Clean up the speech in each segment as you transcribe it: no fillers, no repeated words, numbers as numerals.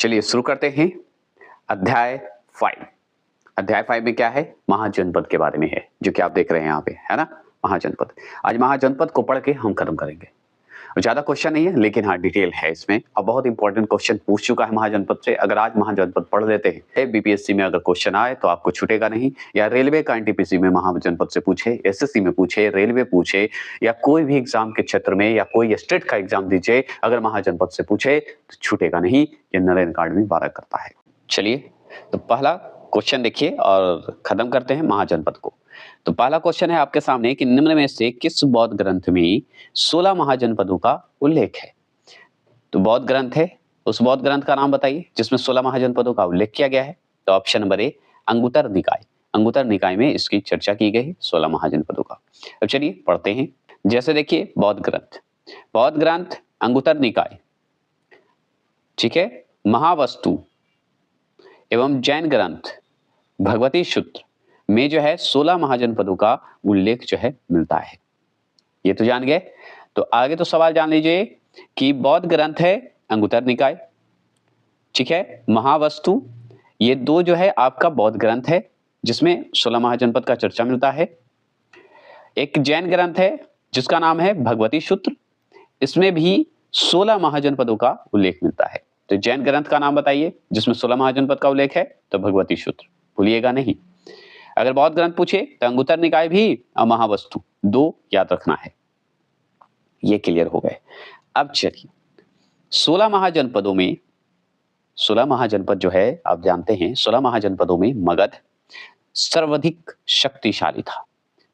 चलिए शुरू करते हैं। अध्याय 5। अध्याय 5 में क्या है? महाजनपद के बारे में है, जो कि आप देख रहे हैं यहाँ पे, है ना? महाजनपद। आज महाजनपद को पढ़ के हम खत्म करेंगे। ज्यादा क्वेश्चन नहीं है, लेकिन हाँ डिटेल है इसमें और बहुत इंपॉर्टेंट क्वेश्चन पूछ चुका है महाजनपद से। अगर आज महाजनपद पढ़ लेते हैं, बीपीएससी में अगर क्वेश्चन आए तो आपको छूटेगा नहीं। या रेलवे का एनटीपीसी में महाजनपद से पूछे, एसएससी में पूछे, रेलवे पूछे, या कोई भी एग्जाम के क्षेत्र में, या कोई स्टेट का एग्जाम दीजिए, अगर महाजनपद से पूछे तो छूटेगा नहीं। ये नरेंद्र अकादमी 12 करता है। चलिए तो पहला क्वेश्चन देखिए और खत्म करते हैं महाजनपद को। तो पहला क्वेश्चन है आपके सामने कि निम्न में से किस बौद्ध ग्रंथ में 16 महाजनपदों का उल्लेख है? तो बौद्ध ग्रंथ है, उस बौद्ध ग्रंथ का नाम बताइए जिसमें 16 महाजनपदों का उल्लेख किया गया है। तो ऑप्शन नंबर ए अंगुत्तर निकाय। अंगुत्तर निकाय में इसकी चर्चा की गई है 16 महाजनपदों का। अब चलिए पढ़ते हैं। जैसे देखिए बौद्ध ग्रंथ अंगुत्तर निकाय, ठीक है, महावस्तु एवं जैन ग्रंथ भगवती सूत्र में जो है 16 महाजनपदों का उल्लेख जो है मिलता है। ये तो जान गए। तो आगे तो सवाल जान लीजिए कि बौद्ध ग्रंथ है अंगुत्तर निकाय, ठीक है, महावस्तु, ये दो जो है आपका बौद्ध ग्रंथ है जिसमें 16 महाजनपद का चर्चा मिलता है। एक जैन ग्रंथ है जिसका नाम है भगवती सूत्र, इसमें भी 16 महाजनपदों का उल्लेख मिलता है। तो जैन ग्रंथ का नाम बताइए जिसमें 16 महाजनपद का उल्लेख है। तो भगवती सूत्र, भूलिएगा नहीं। अगर बौद्ध ग्रंथ पूछे तो अंगुत्तर निकाय भी और महावस्तु, दो याद रखना है। ये क्लियर हो गए। अब चलिए 16 महाजनपदों में, 16 महाजनपद जो है आप जानते हैं, 16 महाजनपदों में मगध सर्वाधिक शक्तिशाली था।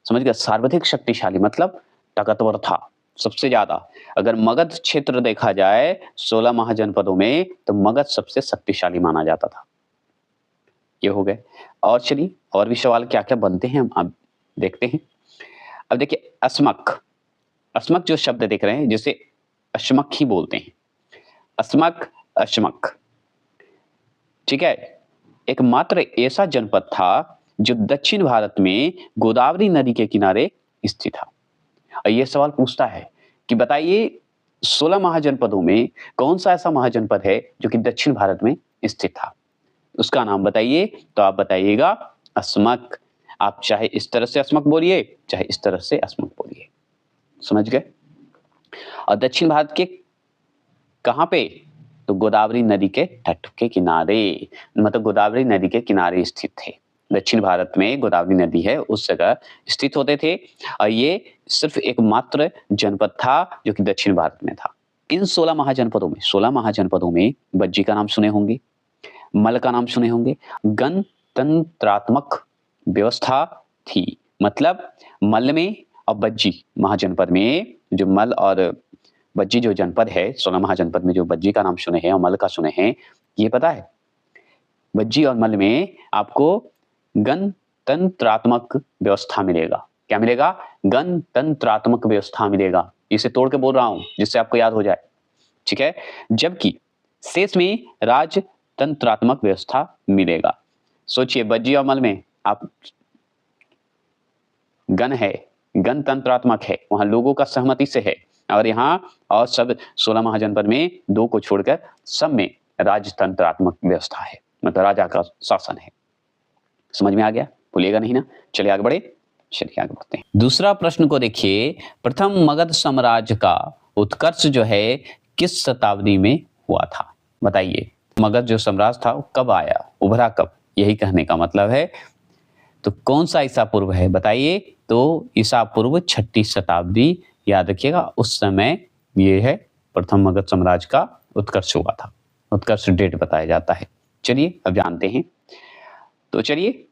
समझ गए? सर्वाधिक शक्तिशाली मतलब ताकतवर था सबसे ज्यादा। अगर मगध क्षेत्र देखा जाए 16 महाजनपदों में तो मगध सबसे शक्तिशाली माना जाता था। ये हो गए। और चलिए और भी सवाल क्या क्या बनते हैं हम अब देखते हैं। अब देखिए अस्मक, अस्मक जो शब्द देख रहे हैं जिसे अश्मक ही बोलते हैं, अस्मक, अश्मक, ठीक है, एकमात्र ऐसा जनपद था जो दक्षिण भारत में गोदावरी नदी के किनारे स्थित था। और यह सवाल पूछता है कि बताइए 16 महाजनपदों में कौन सा ऐसा महाजनपद है जो कि दक्षिण भारत में स्थित था? उसका नाम बताइए। तो आप बताइएगा अस्मक। आप चाहे इस तरह से अस्मक बोलिए, चाहे इस तरह से अस्मक बोलिए। समझ गए? और दक्षिण भारत के कहां पे? तो गोदावरी नदी के तट के किनारे, मतलब गोदावरी नदी के किनारे स्थित थे। दक्षिण भारत में गोदावरी नदी है, उस जगह स्थित होते थे। और ये सिर्फ एकमात्र जनपद था जो कि दक्षिण भारत में था। इन 16 महाजनपदों में, 16 महाजनपदों में बज्जी का नाम सुने होंगे, मल का नाम सुने होंगे। गणतंत्रात्मक व्यवस्था थी, मतलब मल में और बज्जी महाजनपद में, जो मल और बज्जी जो जनपद है 16 महाजनपद में, जो बज्जी का नाम सुने हैं और मल का सुने हैं, ये पता है बज्जी और मल में आपको गणतंत्रात्मक व्यवस्था मिलेगा। क्या मिलेगा? गणतंत्रात्मक व्यवस्था मिलेगा। इसे तोड़ के बोल रहा हूं जिससे आपको याद हो जाए, ठीक है। जबकि शेष में राजतंत्रात्मक व्यवस्था मिलेगा। सोचिए बज्जी और मल में आप गण है, गणतंत्रात्मक है, वहां लोगों का सहमति से है। और यहाँ और सब 16 महाजनपद में दो को छोड़कर सब में राजतंत्रात्मक व्यवस्था है, मतलब राजा का शासन है। समझ में आ गया? भूलिएगा नहीं ना। चलिए आगे बढ़े, चलिए आगे बढ़ते हैं। दूसरा प्रश्न को देखिए। प्रथम मगध साम्राज्य का उत्कर्ष जो है किस शताब्दी में हुआ था? बताइए मगध जो साम्राज्य था वो कब आया, उभरा कब, यही कहने का मतलब है। तो कौन सा ईसा पूर्व है बताइए? तो ईसा पूर्व 6ठी शताब्दी, याद रखिएगा। उस समय ये है प्रथम मगध साम्राज्य का उत्कर्ष हुआ था। उत्कर्ष डेट बताया जाता है। चलिए अब जानते हैं। तो चलिए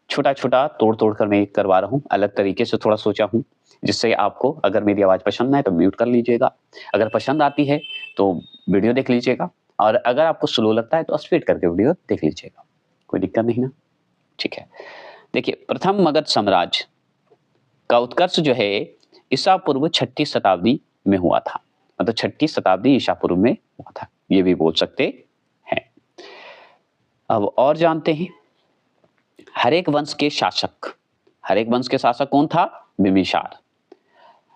छोटा छोटा तोड़ तोड़ कर मैं करवा रहा हूँ, अलग तरीके से थोड़ा सोचा हूँ, जिससे आपको अगर मेरी आवाज पसंद आए तो म्यूट कर लीजिएगा, अगर पसंद आती है तो वीडियो देख लीजिएगा, और अगर आपको स्लो लगता है तो स्पीड करके वीडियो देख लीजिएगा, कोई दिक्कत नहीं ना। ठीक है, देखिए प्रथम मगध साम्राज्य का उत्कर्ष जो है ईसा पूर्व 6ठी शताब्दी में हुआ था, मतलब 6ठी शताब्दी ईसा पूर्व में हुआ था, ये भी बोल सकते हैं। अब और जानते हैं। हर एक वंश के शासक, हर एक वंश के शासक कौन था? बिम्बिसार।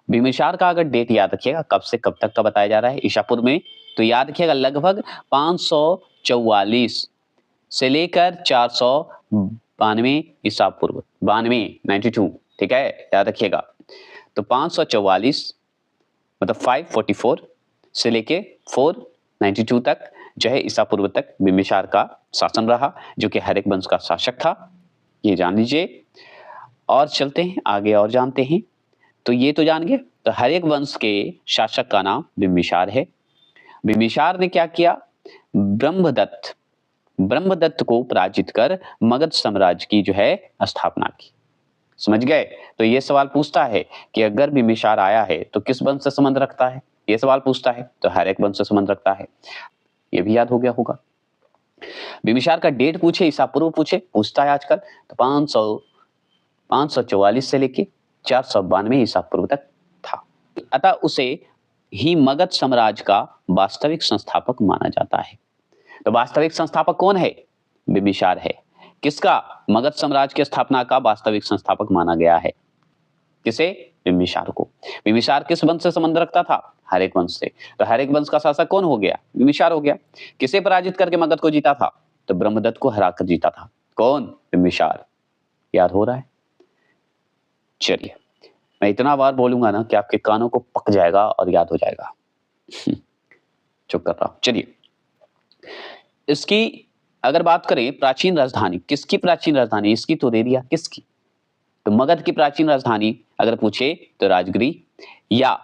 बिम्बिसार का अगर डेट याद रखिएगा कब से कब तक का बताया जा रहा है ईसा पूर्व में, तो याद रखिएगा लगभग 544 से लेकर 492 ईसा पूर्व, 92 ठीक है, याद रखिएगा। तो 544 मतलब 544 से लेके 492 तक जो है ईसा पूर्व तक बिंबिसार का शासन रहा, जो कि हर्यक वंश का शासक था, ये जान लीजिए। और चलते हैं आगे और जानते हैं। तो ये तो जान गए। तो हर्यक वंश के शासक का नाम बिंबिसार है। बिंबिसार ने क्या किया? ब्रह्मदत्त को पराजित कर मगध साम्राज्य की जो है स्थापना की। समझ गए? तो ये सवाल पूछता है कि अगर बिंबिसार आया है तो किस वंश से संबंध रखता है, ये सवाल पूछता है। तो हर्यक वंश से संबंध रखता है, ये भी याद हो गया होगा। बिंबिसार का डेट पूछे, ईसा पूर्व पूछता है आजकल। तो 544 से लेके 492 ईसा पूर्व तक था। अतः उसे ही मगध साम्राज्य का वास्तविक संस्थापक माना जाता है। तो वास्तविक संस्थापक कौन है? बिंबिसार है। किसका? मगध साम्राज्य की स्थापना का वास्तविक संस्थापक माना गया है। किसे? बिंबिसार को। बिंबिसार किस वंश से संबंध रखता था? हर्यक वंश से। तो हर्यक वंश का शासक कौन हो गया? बिंबिसार हो गया। किसे पराजित करके मगध को जीता था? तो ब्रह्मदत्त को हराकर जीता था। कौन? बिंबिसार। याद हो रहा है? चलिए, मैं इतना बार बोलूंगा ना कि आपके कानों को पक जाएगा और याद हो जाएगा। चुप कर रहा हूं। चलिए, इसकी अगर बात करें प्राचीन राजधानी, किसकी प्राचीन राजधानी? इसकी तो दे दिया, किसकी? तो मगध की प्राचीन राजधानी अगर पूछे तो राजगिरी या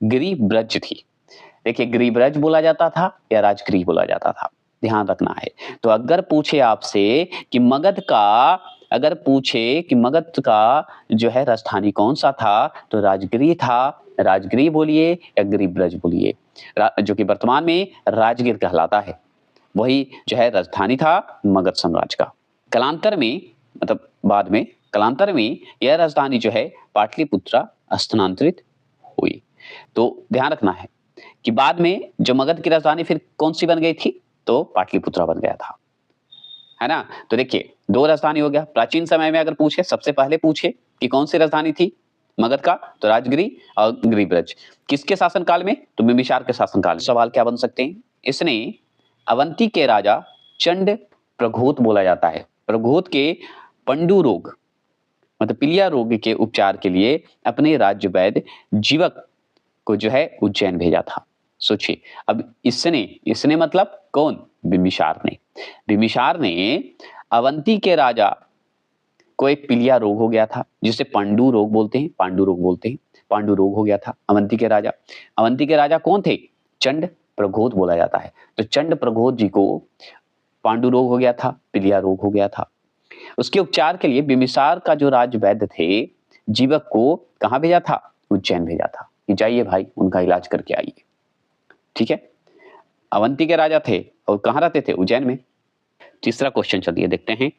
गिरिब्रज थी। देखिए, गिरिब्रज बोला जाता था या राजगिरी बोला जाता था, ध्यान रखना है। तो अगर पूछे आपसे कि मगध का जो है राजधानी कौन सा था, तो राजगिरी था। राजगिरी बोलिए या गिरिब्रज बोलिए, जो कि वर्तमान में राजगीर कहलाता है, वही जो है राजधानी था मगध साम्राज्य का। कालांतर में, मतलब बाद में, कालांतर में यह राजधानी जो है पाटलिपुत्र स्थानांतरित हुई। तो ध्यान रखना है कि बाद में जो मगध की राजधानी फिर कौन सी बन गई थी? तो पाटलिपुत्र बन गया था, है ना। तो देखिए, दो राजधानी हो गया। प्राचीन समय में अगर पूछे, सबसे पहले पूछे कि कौन सी राजधानी थी मगध का, तो राजगिरी और गिरिब्रज। किसके शासनकाल में? तो बिंबिसार के शासनकाल में। सवाल क्या बन सकते हैं? इसने अवंती के राजा चंड प्रघोत बोला जाता है। प्रघोत के पंडु रोग मतलब पीलिया रोग के उपचार के लिए अपने राज्य वैद्य जीवक को जो है उज्जैन भेजा था। सोचिए, अब इसने मतलब कौन? बिंबिसार ने। बिंबिसार ने अवंती के राजा को एक पीलिया रोग हो गया था, जिसे पांडु रोग बोलते हैं, पांडु रोग हो गया था अवंती के राजा कौन थे? चंड प्रघोत बोला जाता है। तो चंड प्रघोत जी को पांडु रोग हो गया था, पीलिया रोग हो गया था। उसके उपचार के लिए बिंबिसार का जो राज वैद्य थे जीवक को कहां भेजा था? उज्जैन भेजा था कि जाइए भाई, उनका इलाज करके आइए। ठीक है, अवंती के राजा थे और कहां रहते थे? उज्जैन में। तीसरा क्वेश्चन चलिए देखते हैं।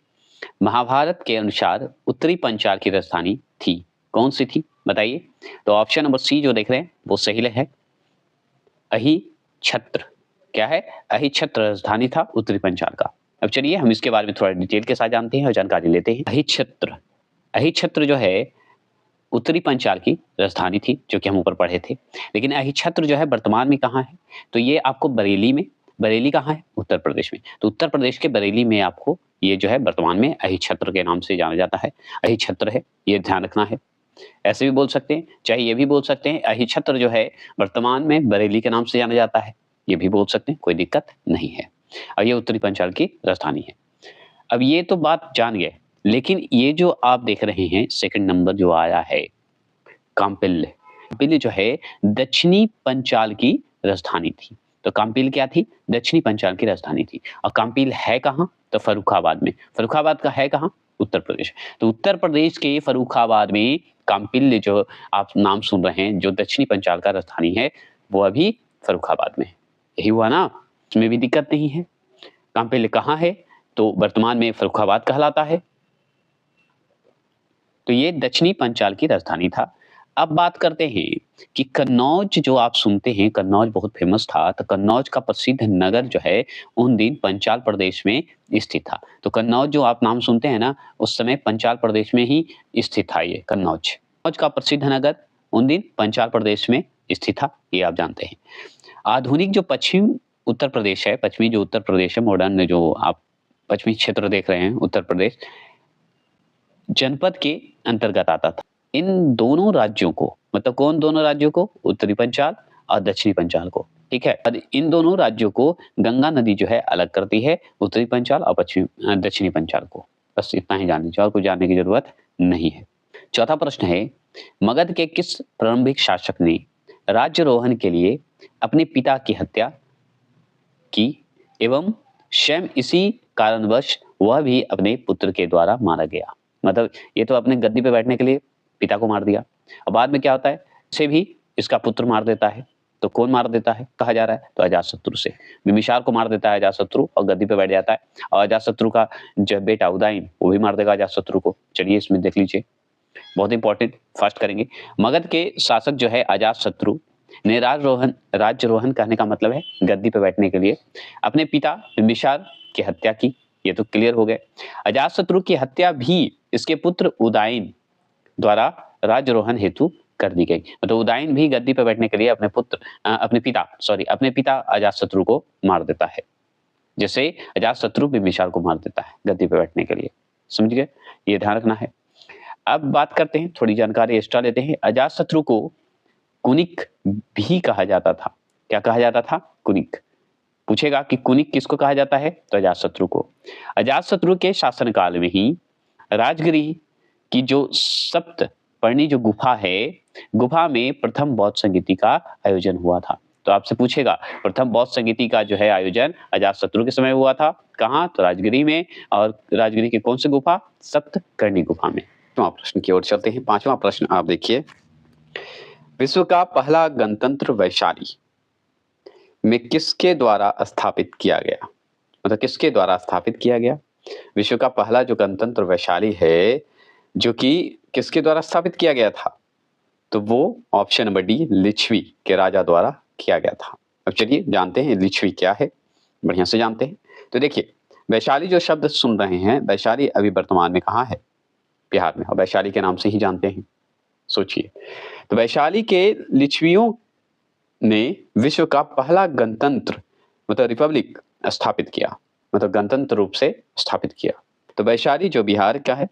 महाभारत के अनुसार उत्तरी पंचाल की राजधानी थी, कौन सी थी बताइए? तो ऑप्शन नंबर सी जो देख रहे हैं वो सही है, अहिछत्र। क्या है? अहिछत्र राजधानी था उत्तरी पंचाल का। अब चलिए हम इसके बारे में थोड़ा डिटेल के साथ जानते हैं और जानकारी लेते हैं। अहिछत्र जो है उत्तरी पंचाल की राजधानी थी, जो कि हम ऊपर पढ़े थे। लेकिन अहिछत्र जो है वर्तमान में कहाँ है? तो ये आपको बरेली कहाँ है? उत्तर प्रदेश में। तो उत्तर प्रदेश के बरेली में आपको ये जो है वर्तमान में अहिछत्र के नाम से जाना जाता है। अहिछत्र है, ये ध्यान रखना है। ऐसे भी बोल सकते हैं, चाहे ये भी बोल सकते हैं अहिछत्र जो है वर्तमान में बरेली के नाम से जाना जाता है, ये भी बोल सकते हैं, कोई दिक्कत नहीं है। और ये उत्तरी पंचाल की राजधानी है। अब ये तो बात जान गए, लेकिन ये जो आप देख रहे हैं सेकंड नंबर जो आया है काम्पिल्य जो है दक्षिणी पंचाल की राजधानी थी। तो काम्पिल्य क्या थी? दक्षिणी पंचाल की राजधानी थी। और काम्पिल्य है कहाँ? तो फर्रुखाबाद में। फर्रुखाबाद का है कहाँ? उत्तर प्रदेश। तो उत्तर प्रदेश के फर्रुखाबाद में काम्पिल्य जो आप नाम सुन रहे हैं, जो दक्षिणी पंचाल का राजधानी है, वो अभी फर्रुखाबाद में। यही हुआ ना, उसमें भी दिक्कत नहीं है। काम्पिल्य कहाँ है? तो वर्तमान में फर्रुखाबाद कहलाता है। तो ये दक्षिणी पंचाल की राजधानी था। अब बात करते हैं कि कन्नौज जो आप सुनते हैं, कन्नौज बहुत फेमस था। तो कन्नौज का प्रसिद्ध नगर जो है उन दिन पंचाल प्रदेश में स्थित था। तो कन्नौज जो आप नाम सुनते हैं ना, उस समय पंचाल प्रदेश में ही स्थित था ये कन्नौज। कन्नौज का प्रसिद्ध नगर उन दिन पंचाल प्रदेश में स्थित था, ये आप जानते हैं। आधुनिक जो पश्चिम उत्तर प्रदेश है, पश्चिमी जो उत्तर प्रदेश है, मॉडर्न जो आप पश्चिमी क्षेत्र देख रहे हैं उत्तर प्रदेश, जनपद के अंतर्गत आता था। इन दोनों राज्यों को, मतलब कौन दोनों राज्यों को? उत्तरी पंचाल और दक्षिणी पंचाल को, ठीक है। और इन दोनों राज्यों को गंगा नदी जो है अलग करती है, उत्तरी पंचाल और दक्षिणी पंचाल को। बस इतना ही जान लीजिए, और कुछ जानने की जरूरत नहीं है। चौथा प्रश्न है, मगध के किस प्रारंभिक शासक ने राज्यारोहण के लिए अपने पिता की हत्या की एवं स्वयं इसी कारणवश वह भी अपने पुत्र के द्वारा मारा गया? मतलब ये तो अपने गद्दी पे बैठने के लिए पिता को मार दिया, और बाद में क्या होता है, इसे भी इसका पुत्र मार देता है। तो कौन मार देता है कहा जा रहा है? तो अजातशत्रु से। बिंबिसार को मार देता है अजातशत्रु और गद्दी पे बैठ जाता है, और अजातशत्रु का जो बेटा उदयन वो भी मार देगा अजातशत्रु को। चलिए इसमें देख लीजिए, बहुत इंपॉर्टेंट, फास्ट करेंगे। मगध के शासक जो है अजातशत्रु ने राज्यारोहण कहने का मतलब है गद्दी पे बैठने के लिए अपने पिता बिंबिसार की हत्या की। ये तो क्लियर हो गए। अजातशत्रु की हत्या भी इसके पुत्र उदयन द्वारा राज्यारोहण हेतु कर दी गई। मतलब उदयन भी गद्दी पे बैठने के लिए अपने पिता अजातशत्रु को मार देता है, जैसे अजातशत्रु बिंबिसार को मार देता है गद्दी पे बैठने के लिए। समझ गए? ये ध्यान रखना है। अब बात करते हैं, थोड़ी जानकारी एक्स्ट्रा लेते हैं। अजातशत्रु को कुनिक भी कहा जाता था। क्या कहा जाता था? कुनिक। पूछेगा कि कुनिक किसको कहा जाता है? तो अजातशत्रु को। अजातशत्रु के शासनकाल में ही राजगिरी की जो सप्तपर्णी जो गुफा है, गुफा में प्रथम बौद्ध संगीति का आयोजन हुआ था। तो आपसे पूछेगा प्रथम बौद्ध संगीति का जो है आयोजन अजातशत्रु के समय हुआ था। कहाँ? तो राजगिरी में। और राजगिरी की कौन सी गुफा? सप्तपर्णी गुफा में। पांचवा प्रश्न की ओर चलते हैं। पांचवा प्रश्न आप देखिए, विश्व का पहला गणतंत्र वैशाली में किसके द्वारा स्थापित किया गया? मतलब किसके द्वारा स्थापित किया गया? विश्व का पहला जो गणतंत्र वैशाली है, जो कि किसके द्वारा स्थापित किया गया था? तो वो ऑप्शन नंबर डी, लिच्छवी के राजा द्वारा किया गया था। अब चलिए जानते हैं लिच्छवी क्या है, बढ़िया से जानते हैं। तो देखिए, वैशाली जो शब्द सुन रहे हैं, वैशाली अभी वर्तमान में कहाँ है? बिहार में। और वैशाली के नाम से ही जानते हैं, सोचिए। तो वैशाली के लिच्छवियों ने विश्व का पहला गणतंत्र मतलब रिपब्लिक स्थापित किया, मतलब गणतंत्र रूप से स्थापित किया। तो वैशाली जो बिहार का है,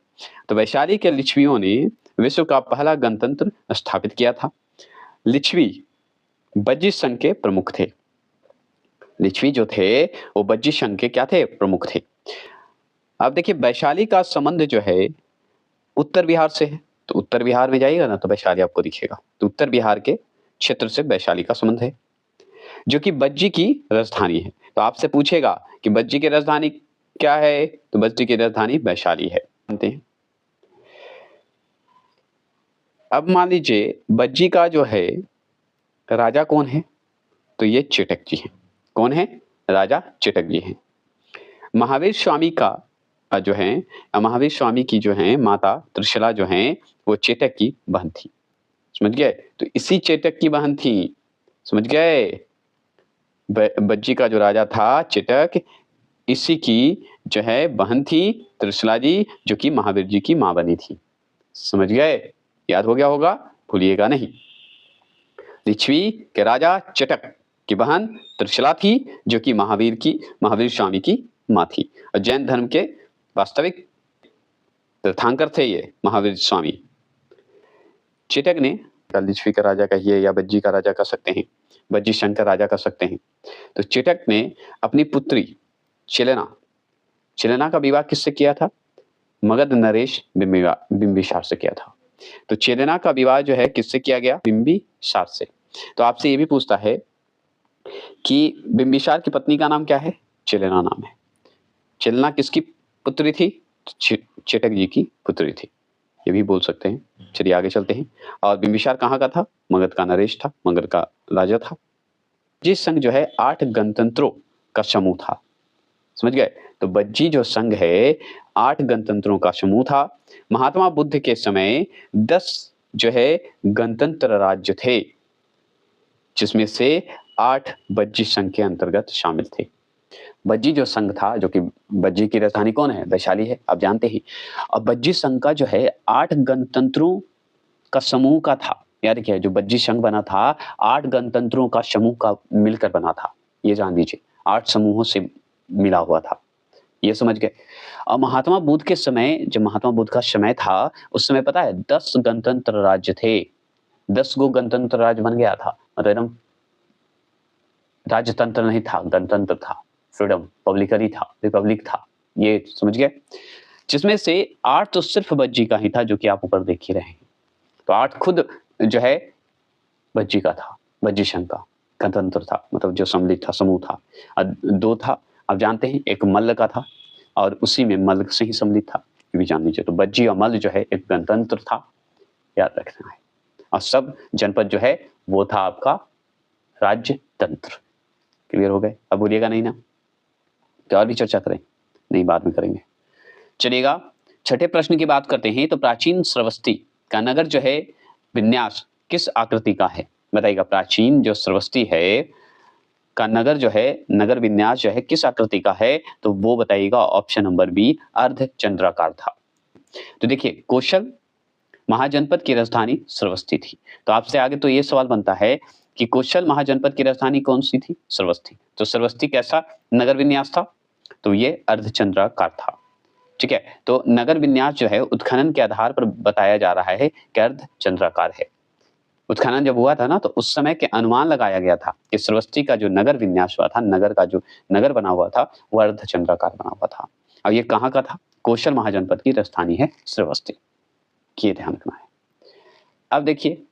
तो वैशाली के लिच्छवियों ने विश्व का पहला गणतंत्र स्थापित किया था। लिच्छवी बज्जी संघ के प्रमुख थे। लिच्छवी जो थे वो बज्जी संघ के क्या थे? प्रमुख थे। अब देखिए, वैशाली का संबंध जो है उत्तर बिहार से है। तो उत्तर बिहार में जाइएगा ना तो वैशाली आपको दिखेगा। तो उत्तर बिहार के क्षेत्र से वैशाली का संबंध है, जो कि बज्जी की राजधानी है। तो आपसे पूछेगा कि बज्जी की राजधानी क्या है? तो बज्जी की राजधानी वैशाली है, जानते हैं। अब मान लीजिए बज्जी का जो है राजा कौन है? तो ये चेटक जी हैं। कौन है? राजा चेटक जी हैं। महावीर स्वामी का जो है, महावीर स्वामी की जो है माता त्रिशला जो है वो चेटक की बहन थी। समझ गए? तो इसी चेटक की बहन थी। समझ गए? बज्जी का जो राजा था चेटक, इसी की जो है बहन थी त्रिशला जी, जो कि महावीर जी की मां बनी थी। समझ गए? याद हो गया होगा, भूलिएगा नहीं। लिच्छवी के राजा चेटक की बहन त्रिशला थी, जो कि महावीर स्वामी की मां थी। और जैन धर्म के वास्तविक तीर्थंकर थे ये महावीर स्वामी। चेटक ने, लिच्छवी का राजा कहिए या बज्जी का राजा कह सकते हैं, बज्जी संघ का राजा कह सकते हैं। तो चेटक ने अपनी पुत्री चिलेना का विवाह किससे किया था? मगध नरेश बिंबिसार से किया था। तो चिलेना का विवाह जो है किससे किया गया? बिंबिसार से। तो आपसे ये भी पूछता है कि बिंबिसार की पत्नी का नाम क्या है? चिलेना नाम है। चिलेना किसकी पुत्री थी? चेटक जी की पुत्री थी, ये भी बोल सकते हैं। चलिए आगे चलते हैं। और बिंबिसार कहाँ का था? मगध का नरेश था, मगध का राजा था। जिस संघ जो है 8 गणतंत्रों का समूह था। समझ गए? तो बज्जी जो संघ है 8 गणतंत्रों का समूह था। महात्मा बुद्ध के समय 10 जो है गणतंत्र राज्य थे, जिसमें से 8 बज्जी संघ के अंतर्गत शामिल थे। बज्जी जो संघ था, जो कि बज्जी की राजधानी कौन है? वैशाली है, आप जानते ही। और बज्जी संघ का जो है 8 गणतंत्रों का समूह का था। याद रखिए, जो बज्जी संघ बना था 8 गणतंत्रों का समूह का मिलकर बना था। ये जान लीजिए, 8 समूहों से मिला हुआ था। ये समझ गए। और महात्मा बुद्ध के समय, जब महात्मा बुद्ध का समय था, उस समय पता है 10 गणतंत्र राज्य थे। 10 गो गणतंत्र राज्य बन गया था। मतलब एकदम राजतंत्र नहीं था, गणतंत्र था, फ्रीडम, पब्लिकरी था, रिपब्लिक था। ये समझ गए। जिसमें से 8 तो सिर्फ बज्जी का ही था, जो कि आप ऊपर देख ही रहे हैं। तो 8 खुद जो है बज्जी का था, बज्जी संघ का गणतंत्र था, मतलब जो सम्मिलित था, समूह था। 2 था, आप जानते हैं, एक मल्ल का था और उसी में मल्ल से ही सम्मिलित था, ये भी जान लीजिए। तो बज्जी और मल्ल जो है एक गणतंत्र था, याद रखना है। और सब जनपद जो है वो था आपका राज्य तंत्र। क्लियर हो गए? अब बोलिएगा नहीं ना? क्या और भी चर्चा करें? नहीं, बाद में करेंगे। चलिएगा, छठे प्रश्न की बात करते हैं। तो प्राचीन श्रावस्ती का नगर जो है विन्यास किस आकृति का है? बताइएगा, प्राचीन जो श्रावस्ती है का नगर जो है, नगर विन्यास जो है किस आकृति का है? तो वो बताइएगा ऑप्शन नंबर बी, अर्धचंद्राकार था। तो देखिए, कौशल महाजनपद की राजधानी श्रावस्ती थी। तो आपसे आगे तो ये सवाल बनता है कि कौशल महाजनपद की राजधानी कौन सी थी? श्रावस्ती। तो श्रावस्ती कैसा नगर विन्यास था? तो ये अर्धचंद्राकार था। ठीक है। तो नगर विन्यास जो है उत्खनन के आधार पर बताया जा रहा है कि अर्धचंद्राकार है। उत्खनन जब हुआ था ना, तो उस समय के अनुमान लगाया गया था कि श्रावस्ती का जो नगर विन्यास हुआ था, नगर का जो नगर बना हुआ था, वह अर्धचंद्राकार बना हुआ था। और ये कहाँ का था? कौशल महाजनपद की राजधानी है श्रावस्ती। ये ध्यान रखना है। अब देखिए,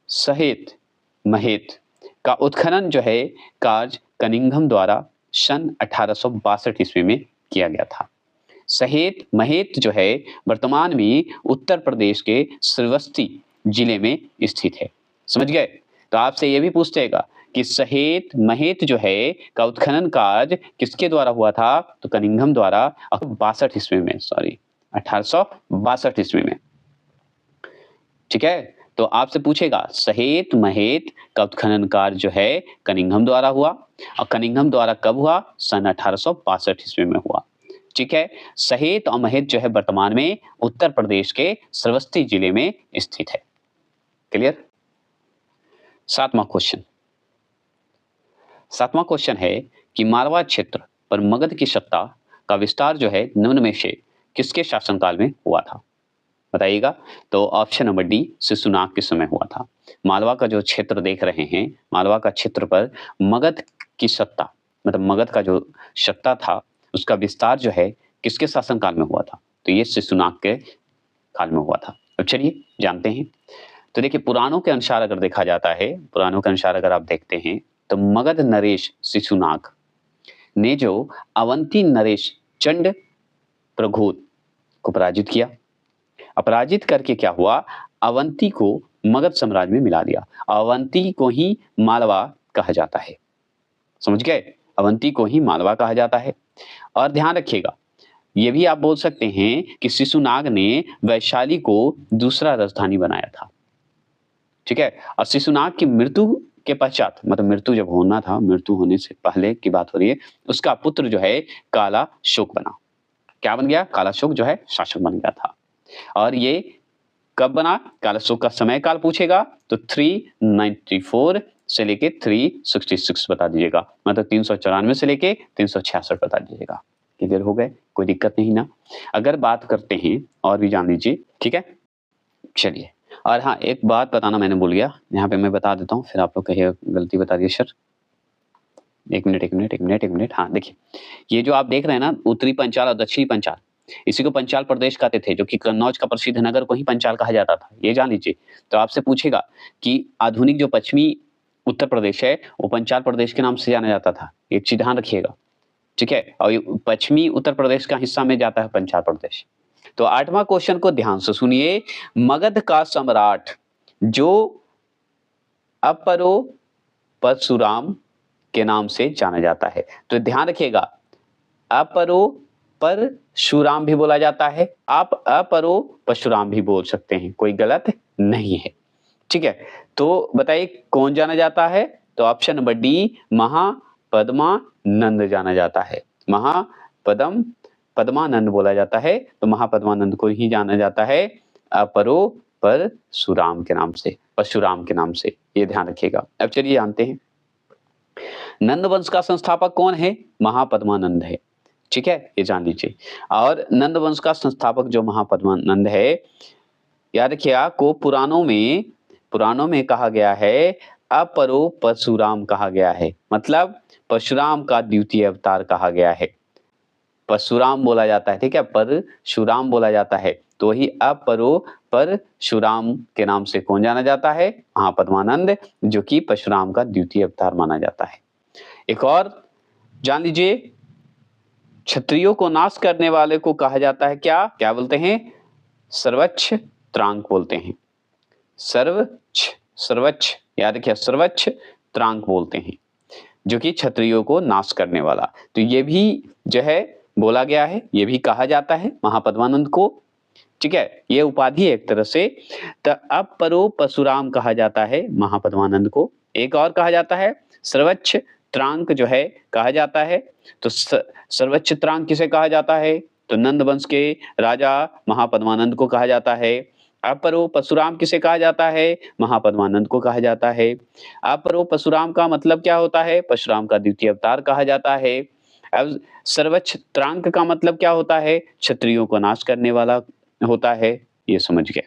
सहेत महेत का उत्खनन जो है कार्य कनिंघम द्वारा सन 1862 ईस्वी में किया गया था। सहेत महेत जो है वर्तमान में उत्तर प्रदेश के श्रावस्ती जिले में स्थित है। समझ गए? तो आपसे ये भी पूछेगा कि सहेत महेत जो है का उत्खनन कार्य किसके द्वारा हुआ था? तो कनिंघम द्वारा 62 ईस्वी में, सॉरी 1862 ईस्वी में। ठीक है। तो आपसे पूछेगा सहेत महेत का उत्खनन कार्य जो है कनिंघम द्वारा हुआ, और कनिंघम द्वारा कब हुआ? सन 1862 ईस्वी में हुआ। ठीक है। सहेत और महेत जो है वर्तमान में उत्तर प्रदेश के श्रावस्ती जिले में स्थित है। क्लियर? सातवां क्वेश्चन है कि मारवाड़ क्षेत्र पर मगध की सत्ता का विस्तार जो है निम्न में से किसके शासनकाल में हुआ था? बताइएगा। तो ऑप्शन नंबर डी, शिशुनाग के समय हुआ था। मालवा का जो क्षेत्र देख रहे हैं, मालवा का क्षेत्र पर मगध की सत्ता, मतलब मगध का जो सत्ता था, उसका विस्तार जो है किसके शासनकाल में हुआ था? तो ये शिशुनाग के काल में हुआ था। अब चलिए जानते हैं। तो देखिए, पुराणों के अनुसार अगर देखा जाता है, पुराणों के अनुसार अगर आप देखते हैं, तो मगध नरेश शिशुनाग ने जो अवंती नरेश चंड प्रघोत को पराजित किया। अपराजित करके क्या हुआ? अवंती को मगध साम्राज्य में मिला दिया। अवंती को ही मालवा कहा जाता है। समझ गए? अवंती को ही मालवा कहा जाता है। और ध्यान रखिएगा, ये भी आप बोल सकते हैं कि शिशुनाग ने वैशाली को दूसरा राजधानी बनाया था। ठीक है। और शिशुनाग की मृत्यु के पश्चात, मतलब मृत्यु जब होना था, मृत्यु होने से पहले की बात हो रही है, उसका पुत्र जो है काला शोक बना। क्या बन गया? काला शोक जो है शासक बन गया था। और ये कब बना? काला शोक का समय काल पूछेगा तो 394 से लेके 366 बता दीजिएगा, मतलब 394 से लेके 366 बता दीजिएगा। क्लियर हो गए? कोई दिक्कत नहीं ना? अगर बात करते हैं और भी जान लीजिए। ठीक है, चलिए। और हाँ, एक बात बताना मैंने भूल गया, यहाँ पे मैं बता देता हूँ, फिर आप लोग कहिए गलती बता दिए सर। एक मिनट। हाँ देखिए, ये जो आप देख रहे हैं ना, उत्तरी पंचाल और दक्षिणी पंचाल, इसी को पंचाल प्रदेश कहते थे, जो कि कन्नौज का प्रसिद्ध नगर को ही पंचाल कहा जाता था। ये जान लीजिए। तो आपसे पूछेगा कि आधुनिक जो पश्चिमी उत्तर प्रदेश है, वो पंचाल प्रदेश के नाम से जाना जाता था। एक चीज ध्यान रखिएगा। ठीक है। और पश्चिमी उत्तर प्रदेश का हिस्सा में जाता है पंचाल प्रदेश। तो 8वां क्वेश्चन को ध्यान से सुनिए। मगध का सम्राट जो अपरो परशुराम के नाम से जाना जाता है। तो ध्यान रखिएगा, अपरो परशुराम भी बोला जाता है, आप अपरो परशुराम भी बोल सकते हैं, कोई गलत नहीं है। ठीक है। तो बताइए कौन जाना जाता है? तो ऑप्शन नंबर डी, महापद्मानंद जाना जाता है। पद्मानंद बोला जाता है, तो महापद्मानंद को ही जाना जाता है अपरो परशुराम के नाम से, परशुराम के नाम से। ये ध्यान रखिएगा। अब चलिए जानते हैं। नंद वंश का संस्थापक कौन है? महापद्मानंद है। ठीक है, ये जान लीजिए। और नंद वंश का संस्थापक जो महापद्मानंद है, याद रखिए, आपको पुराणों में कहा गया है, अपरो परशुराम कहा गया है, मतलब परशुराम का द्वितीय अवतार कहा गया है। परशुराम बोला जाता है, ठीक है, परशुराम बोला जाता है, तो वही अपरो परशुराम के नाम से कौन जाना जाता है? महापद्मानंद, जो कि परशुराम का द्वितीय अवतार माना जाता है। एक और जान लीजिए, क्षत्रियों को नाश करने वाले को कहा जाता है क्या? क्या बोलते हैं? सर्वच्छ त्रांक बोलते हैं। सर्वच्छ, याद रखिए, सर्वच्छ त्रांक बोलते हैं, जो कि क्षत्रियों को नाश करने वाला। तो ये भी जो है बोला गया है, ये भी कहा जाता है महापद्मानंद को। ठीक है, ये उपाधि एक तरह से। तो अब परो परशुराम कहा जाता है महापद्मानंद को। एक और कहा जाता है सर्वच्छ त्रांक जो है कहा जाता है। तो सर्वच्छ त्रांक किसे कहा जाता है? तो नंद वंश के राजा महापद्मानंद को कहा जाता है। अपरो परशुराम किसे कहा जाता है? महापद्मानंद को कहा जाता है। अपरो परशुराम का मतलब क्या होता है? परशुराम का द्वितीय अवतार कहा जाता है। अब सर्वच्छ त्रांक का मतलब क्या होता है? क्षत्रियों को नाश करने वाला होता है। ये समझ गए।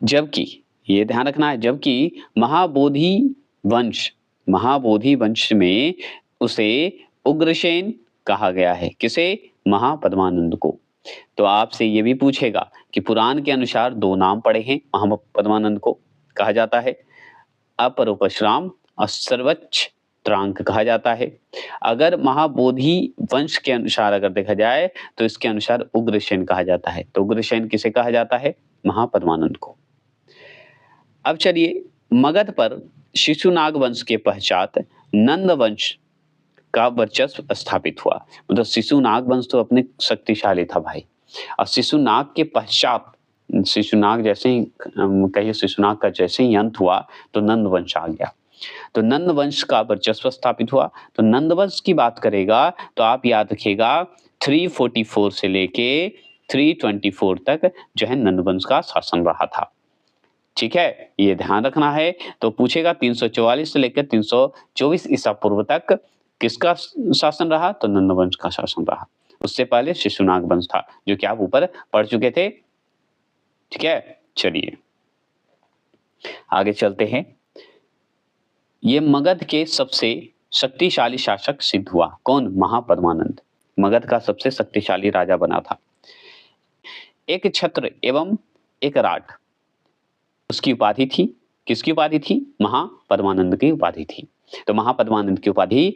जबकि ये ध्यान रखना है, जबकि महाबोधि वंश में उसे उग्रसेन कहा गया है। किसे? महापद्मानंद को। तो आपसे ये भी पूछेगा कि पुराण के अनुसार दो नाम पड़े हैं महापद्मानंद को, कहा जाता है अपरो परशुराम और सर्वच्छ त्रांक कहा जाता है। अगर महाबोधि वंश के अनुसार अगर देखा जाए तो इसके अनुसार उग्रसेन कहा जाता है। तो उग्रसेन किसे कहा जाता है? महापद्मानंद को। अब चलिए, मगध पर शिशुनाग वंश के पश्चात नंद वंश का वर्चस्व स्थापित हुआ। मतलब शिशुनाग वंश तो अपने शक्तिशाली था भाई, और शिशुनाग के पश्चात, शिशुनाग जैसे ही कहिए, शिशुनाग का जैसे ही अंत हुआ तो नंद वंश आ गया। तो नंद वंश का वर्चस्व स्थापित हुआ। तो नंद वंश की बात करेगा तो आप याद रखिएगा 344 से लेके 324 तक जो है नंद वंश का शासन रहा था। ठीक है, ये ध्यान रखना है। तो पूछेगा 344 से लेकर 324 ईसा पूर्व तक किसका शासन रहा? तो नंद वंश का शासन रहा। उससे पहले शिशुनाग वंश था, जो कि आप ऊपर पढ़ चुके थे। ठीक है, चलिए आगे चलते हैं। ये मगध के सबसे शक्तिशाली शासक सिद्ध हुआ। कौन? महापद्मानंद मगध का सबसे शक्तिशाली राजा बना था। एक छत्र एवं एक राट उसकी उपाधि थी। किसकी उपाधि थी? महापद्मानंद की उपाधि थी। तो महापद्मानंद की उपाधि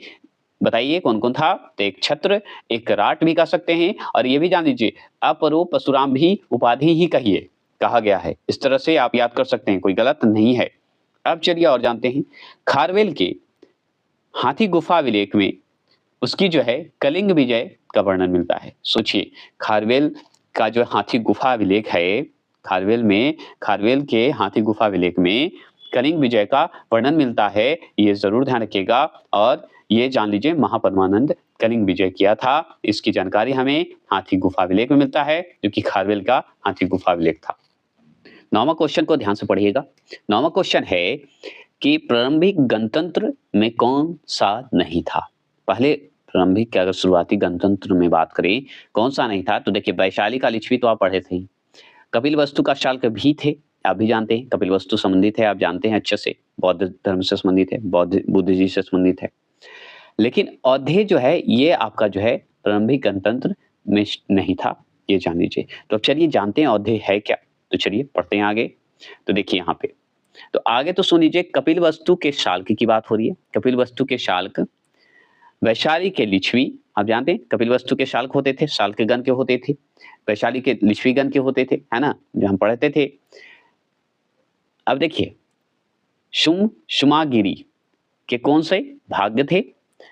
बताइए कौन कौन था? तो एक छत्र, एक राट भी कह सकते हैं, और ये भी जान लीजिए अपरो परशुराम भी उपाधि ही कहा गया है। इस तरह से आप याद कर सकते हैं, कोई गलत नहीं है। अब चलिए और जानते हैं। खारवेल के हाथी गुफा विलेख में उसकी जो है कलिंग विजय का वर्णन मिलता है। सोचिए, खारवेल का जो हाथी गुफा विलेख है, खारवेल के हाथी गुफा विलेख में कलिंग विजय का वर्णन मिलता है। ये जरूर ध्यान रखिएगा, और ये जान लीजिए महापद्मानंद कलिंग विजय किया था। इसकी जानकारी हमें हाथी गुफा विलेख में मिलता है, जो कि खारवेल का हाथी गुफा विलेख था। 9वां क्वेश्चन को ध्यान से पढ़िएगा। 9वां क्वेश्चन है कि प्रारंभिक गणतंत्र में कौन सा नहीं था? पहले प्रारंभिक के अगर शुरुआती गणतंत्र में बात करें, कौन सा नहीं था? तो देखिए, वैशाली का लिच्छवी तो आप पढ़े थे। कपिल वस्तु का शाल्क भी थे, आप भी जानते हैं। कपिल वस्तु संबंधित है, आप जानते हैं अच्छे से, बौद्ध धर्म से संबंधित है, बुद्ध जी से संबंधित है। लेकिन औधे जो है ये आपका जो है प्रारंभिक गणतंत्र में नहीं था, ये जान लीजिए। तो अब चलिए जानते हैं औधे है क्या। तो चलिए पढ़ते हैं आगे। तो देखिए यहाँ पे, तो आगे तो सुन लीजिए, कपिल वस्तु के शाल्क की बात हो रही है। कपिल वस्तु के शाल्क, वैशाली के लिच्छवी, आप जानते हैं कपिल वस्तु के शाल्क होते थे, शाल्क गण के होते थे, वैशाली के लिच्छवी गण के होते थे, है ना, जो हम पढ़ते थे। अब देखिए, शुमागिरी के कौन से भाग्य थे?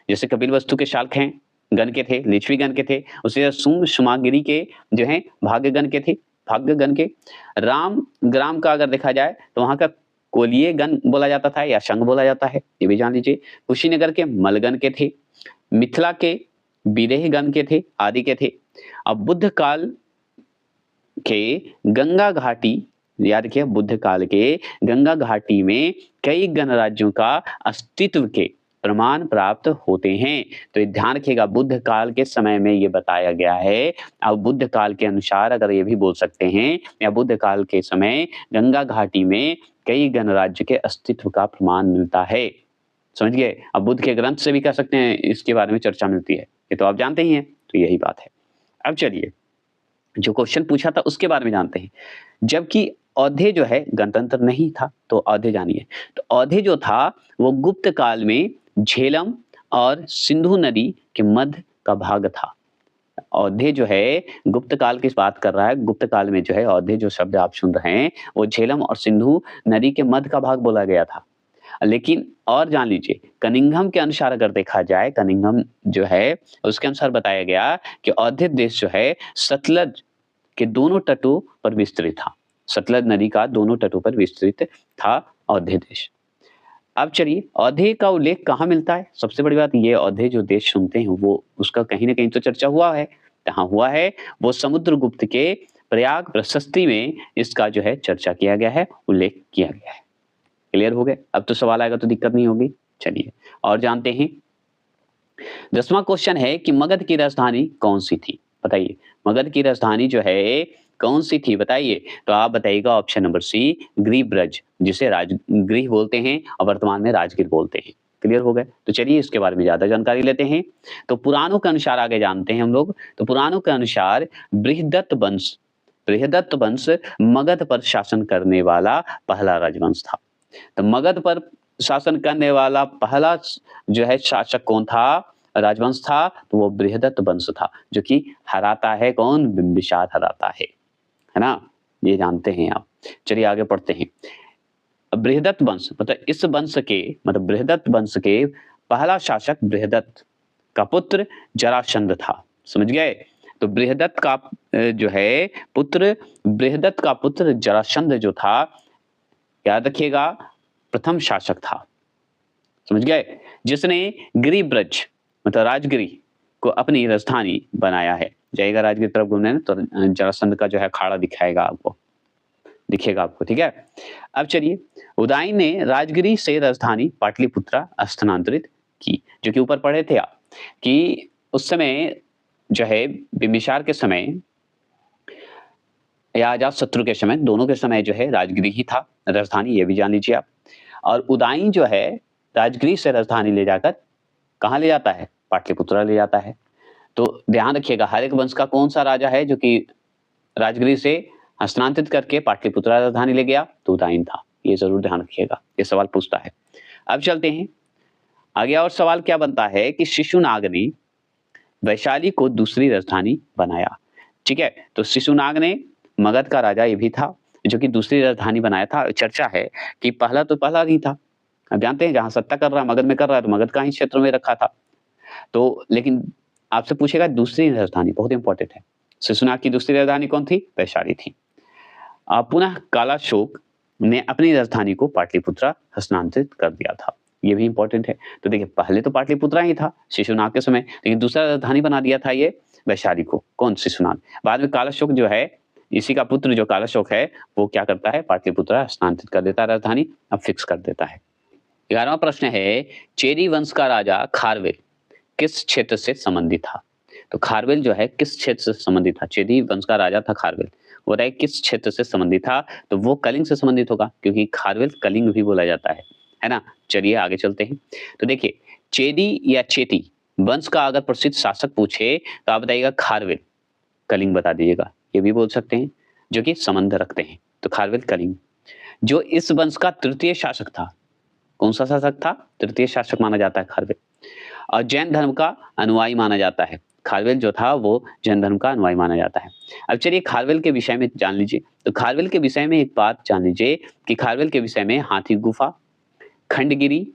जैसे कपिल वस्तु के शाल्क हैं गण के थे, लिच्छवी गण के थे, उसे शुमागिरी के जो है भाग्य गण के थे, भाग्य गण के। राम ग्राम का अगर देखा जाए तो वहां का कोलिये गण बोला जाता था या संघ बोला जाता है, ये भी जान लीजिए। कुशीनगर के मलगन के थे, मिथिला के विदेह गण के थे, आदि के थे। अब बुद्ध काल के गंगा घाटी, याद रखिए, बुद्ध काल के गंगा घाटी में कई गणराज्यों का अस्तित्व के प्रमाण प्राप्त होते हैं। तो ये ध्यान रखिएगा, बुद्ध काल के समय में ये बताया गया है। अब बुद्ध काल के अनुसार अगर ये भी बोल सकते हैं, या बुद्ध काल के समय गंगा घाटी में कई गणराज्य के अस्तित्व का प्रमाण मिलता है। समझ गए? अब बुद्ध के ग्रंथ से भी कह सकते हैं इसके बारे में चर्चा मिलती है, ये तो आप जानते ही हैं। तो यही बात है। अब चलिए, जो क्वेश्चन पूछा था उसके बारे में जानते हैं। जबकि औधे जो है गणतंत्र नहीं था, तो औधे जानिए। तो औधे जो था वो गुप्त काल में झेलम और सिंधु नदी के मध्य का भाग था। औधे जो है गुप्त काल की बात कर रहा है। गुप्त काल में जो है औधे जो शब्द आप सुन रहे हैं वो झेलम और सिंधु नदी के मध्य का भाग बोला गया था। लेकिन और जान लीजिए, कनिंघम के अनुसार अगर देखा जाए, कनिंघम जो है उसके अनुसार बताया गया कि औधे देश जो है सतलज के दोनों तटों पर विस्तृत था। सतलज नदी का दोनों तटों पर विस्तृत था औधे देश। अब चलिए, औधे का उल्लेख कहाँ मिलता है? सबसे बड़ी बात ये, औधे जो देश सुनते हैं वो उसका कहीं ना कहीं तो चर्चा हुआ है। कहाँ हुआ है? वो समुद्रगुप्त के प्रयाग प्रशस्ति में इसका जो है चर्चा किया गया है, उल्लेख किया गया है। क्लियर हो गए? अब तो सवाल आएगा तो दिक्कत नहीं होगी। चलिए और जानते हैं। 10वां क्वेश्चन है कि मगध की राजधानी कौन सी थी? बताइए, मगध की राजधानी जो है कौन सी थी? बताइए। तो आप बताइएगा ऑप्शन नंबर सी, गृहब्रज, जिसे राजगृह बोलते हैं और वर्तमान में राजगीर बोलते हैं। क्लियर हो गए? तो चलिए इसके बारे में ज्यादा जानकारी लेते हैं। तो पुराणों के अनुसार आगे जानते हैं हम लोग। तो पुराणों के अनुसार बृहदत्त वंश मगध पर शासन करने वाला पहला राजवंश था। तो मगध पर शासन करने वाला पहला जो है शासक कौन था, राजवंश था? तो वो बृहदत्त वंश था, जो कि हराता है कौन? बिंबिसार हराता है ना? ये जानते हैं आप। चलिए आगे पढ़ते हैं। बृहदत्त वंश मतलब इस वंश के, मतलब बृहदत्त वंश के पहला शासक बृहदत्त का पुत्र जरासंध था। समझ गए? तो बृहदत्त का जो है पुत्र, बृहदत्त का पुत्र जरासंध जो था, याद रखिएगा, प्रथम शासक था। समझ गए? जिसने गिरिब्रज मतलब राजगिरी को अपनी राजधानी बनाया है। जाइएगा राजगिर तरफ घूमने तो जरासंध का जो है अखाड़ा दिखेगा आपको। ठीक है? अब चलिए, उदयन ने राजगिरी से राजधानी पाटलिपुत्रा स्थानांतरित की। जो कि ऊपर पढ़े थे आप कि उस समय जो है बिंबिसार के समय या अजातशत्रु के समय, दोनों के समय जो है राजगिरी ही था राजधानी, ये भी जान लीजिए आप। और उदयन जो है राजगिरी से राजधानी ले जाकर कहाँ ले जाता है? पाटलिपुत्रा ले जाता है। तो ध्यान रखिएगा, हर एक वंश का कौन सा राजा है जो कि राजगिरी से हस्तांतरित करके पाटलिपुत्रा राजधानी ले गया? तो उदयन था। ये जरूर ध्यान रखिएगा, ये सवाल पूछता है। अब चलते हैं आगे। और सवाल क्या बनता है कि शिशुनाग ने वैशाली को दूसरी राजधानी बनाया। ठीक है? तो शिशुनाग ने मगध का राजा ये भी था जो कि दूसरी राजधानी बनाया था। चर्चा है कि पहला तो पहला नहीं था। अब जानते हैं जहां सत्ता कर रहा है मगध में कर रहा है, तो मगध का ही क्षेत्र में रखा था। तो लेकिन आपसे पूछेगा दूसरी राजधानी, बहुत इंपॉर्टेंट है। शिशुनाग की दूसरी राजधानी कौन थी? वैशाली थी। पुनः कालाशोक ने अपनी राजधानी को पाटलिपुत्रा हस्तांतरित कर दिया था। ये भी इंपॉर्टेंट है। तो देखिए, पहले तो पाटलिपुत्रा ही था शिशुनाग के समय, लेकिन दूसरा राजधानी बना दिया था ये वैशाली को। कौन? शिशुनाग। बाद में कालाशोक जो है, इसी का पुत्र जो कालाशोक है, वो क्या करता है? पाटलिपुत्रा हस्तांतरित कर देता है राजधानी, अब फिक्स कर देता है। 11वां प्रश्न है, चेदी वंश का राजा खारवेल किस क्षेत्र से संबंधित था? तो खारवेल जो है किस क्षेत्र से संबंधित था? चेदी वंश का राजा था खारवेल, वो बताइए किस क्षेत्र से संबंधित था? तो वो कलिंग से संबंधित होगा, क्योंकि खारवेल कलिंग भी बोला जाता है ना? चलिए आगे चलते हैं। तो देखिए, चेदी या चेती वंश का अगर प्रसिद्ध शासक पूछे तो आप बताइएगा खारवेल, कलिंग बता दीजिएगा। ये भी बोल सकते हैं, जो कि संबंध रखते हैं। तो खारवेल, कलिंग। जो इस वंश का तृतीय शासक था, कौन सा शासक था? तृतीय शासक माना जाता है खारवेल। और जैन धर्म का अनुयायी माना जाता है। खारवेल जो था वो जैन धर्म का अनुयायी माना जाता है। अब चलिए खारवेल के विषय में जान लीजिए। तो खारवेल के विषय में एक बात जान लीजिए कि खारवेल के विषय में हाथी गुफा, खंडगिरी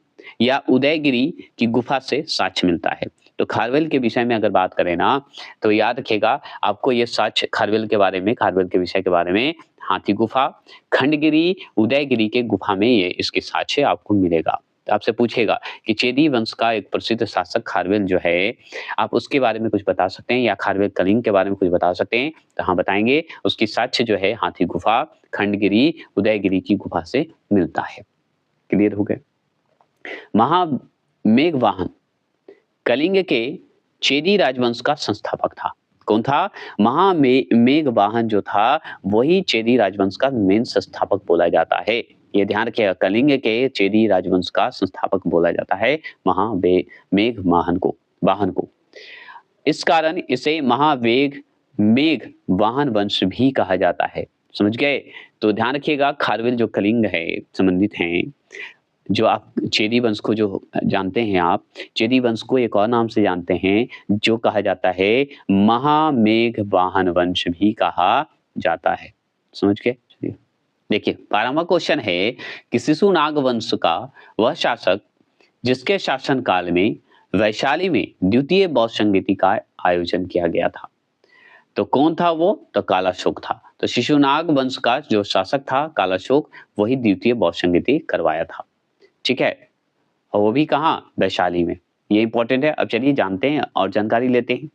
या उदयगिरी की गुफा से साक्ष्य मिलता है। तो खारवेल के विषय में अगर बात करें ना, तो याद रखिएगा आपको ये साक्ष्य खारवेल के बारे में, खारवेल के विषय के बारे में हाथी गुफा, खंडगिरी, उदयगिरी के गुफा में ये इसके साक्ष्य आपको मिलेगा। तो आपसे पूछेगा कि चेदी वंश का एक प्रसिद्ध शासक खारवेल जो है, आप उसके बारे में कुछ बता सकते हैं या खारवेल कलिंग के बारे में कुछ बता सकते हैं? तो हाँ बताएंगे। उसकी साक्ष्य जो है हाथी गुफा, खंडगिरी, उदयगिरी की गुफा से मिलता है। क्लियर हो गए? मेघवाहन कलिंग के चेदी राजवंश का संस्थापक था। कौन था? मेघवाहन जो था वही चेदी राजवंश का मेन संस्थापक बोला जाता है। ये ध्यान रखिएगा, कलिंग के चेदी राजवंश का संस्थापक बोला जाता है मेघवाहन को। इस कारण इसे मेघवाहन वंश भी कहा जाता है। समझ गए? तो ध्यान रखिएगा, खारवेल जो कलिंग है संबंधित हैं, जो आप चेदी वंश को जो जानते हैं, आप चेदी वंश को एक और नाम से जानते हैं जो कहा जाता है महामेघवाहन वंश भी कहा जाता है। समझ गए? चलिए देखिए, 12वां क्वेश्चन है कि शिशुनाग वंश का वह शासक जिसके शासनकाल में वैशाली में द्वितीय बौद्ध संगीति का आयोजन किया गया था। तो कौन था वो? तो कालाशोक था। तो शिशुनाग वंश का जो शासक था कालाशोक, वही द्वितीय बौद्ध संगीति करवाया था। ठीक है, और वो भी कहाँ? वैशाली में। ये इंपॉर्टेंट है। अब चलिए जानते हैं और जानकारी लेते हैं।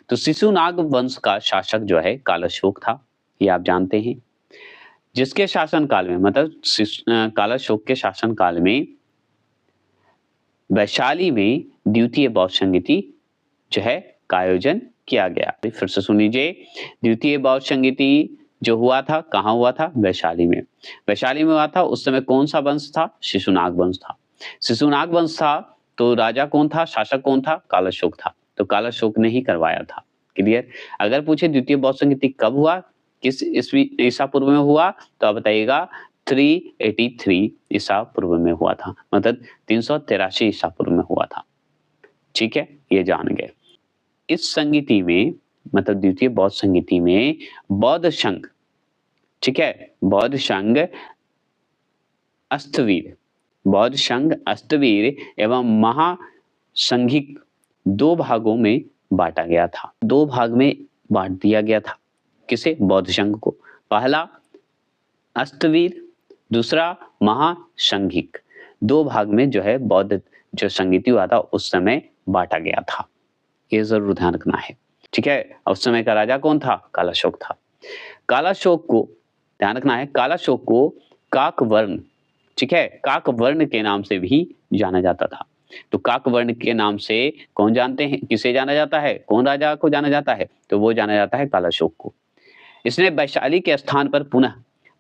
तो शिशुनाग वंश का शासक जो है कालाशोक था, ये आप जानते हैं। जिसके शासनकाल में, मतलब कालाशोक के शासनकाल में वैशाली में द्वितीय बौद्ध संगीति जो है का आयोजन किया गया। फिर से सुन लीजिए, द्वितीय बौद्ध संगीति जो हुआ था कहाँ हुआ था? वैशाली में। वैशाली में हुआ था। उस समय कौन सा वंश था? शिशुनाग वंश था। शिशुनाग वंश था तो राजा कौन था? शासक कौन था? कालाशोक था। तो कालाशोक ने ही करवाया था। क्लियर? अगर पूछे द्वितीय बौद्ध संगीति कब हुआ, किस ईसा पूर्व में हुआ, तो आप बताइएगा 383 ईसा पूर्व में हुआ था, मतलब 383 ईसा पूर्व में हुआ था। ठीक है, ये जान गए। इस संगीति में, मतलब द्वितीय बौद्ध संगीति में बौद्ध संघ, ठीक है, बौद्ध संघ अस्तवीर एवं महासंघिक दो भागों में बांटा गया था। दो भाग में बांट दिया गया था। किसे? बौद्ध संघ को। पहला अस्तवीर, दूसरा महासंघिक। दो भाग में जो है बौद्ध जो संगीति हुआ था उस समय बांटा गया था। ये जरूर ध्यान रखना है। ठीक है, उस समय का राजा कौन था? कालाशोक था। कालाशोक को ध्यान रखना है, कालाशोक को काकवर्ण, ठीक है, काकवर्ण के नाम से भी जाना जाता था। तो काकवर्ण के नाम से कौन जानते हैं, किसे जाना जाता है? कौन राजा को जाना जाता है? तो वो जाना जाता है कालाशोक को। इसने वैशाली के स्थान पर पुनः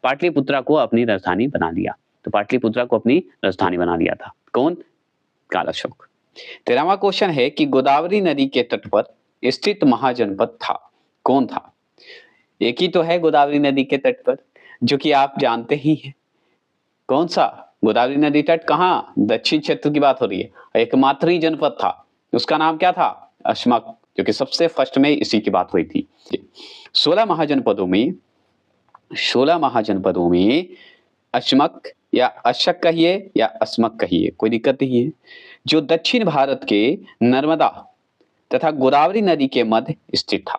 पाटलिपुत्रा को अपनी राजधानी बना लिया। तो पाटलिपुत्रा को अपनी राजधानी बना लिया था। कौन? कालाशोक। 13वां क्वेश्चन है कि गोदावरी नदी के तट पर स्थित महाजनपद था। कौन था? एक ही तो है गोदावरी नदी के तट पर, जो कि आप जानते ही हैं। कौन सा? गोदावरी नदी तट कहाँ? दक्षिण क्षेत्र की बात हो रही है। एकमात्र ही जनपद था, उसका नाम क्या था? अश्मक, क्योंकि सबसे फर्स्ट में इसी की बात हुई थी। 16 महाजनपदों में अश्मक या अशक कहिए या अस्मक कहिए, कोई दिक्कत नहीं है, जो दक्षिण भारत के नर्मदा तथा गोदावरी नदी के मध्य स्थित था।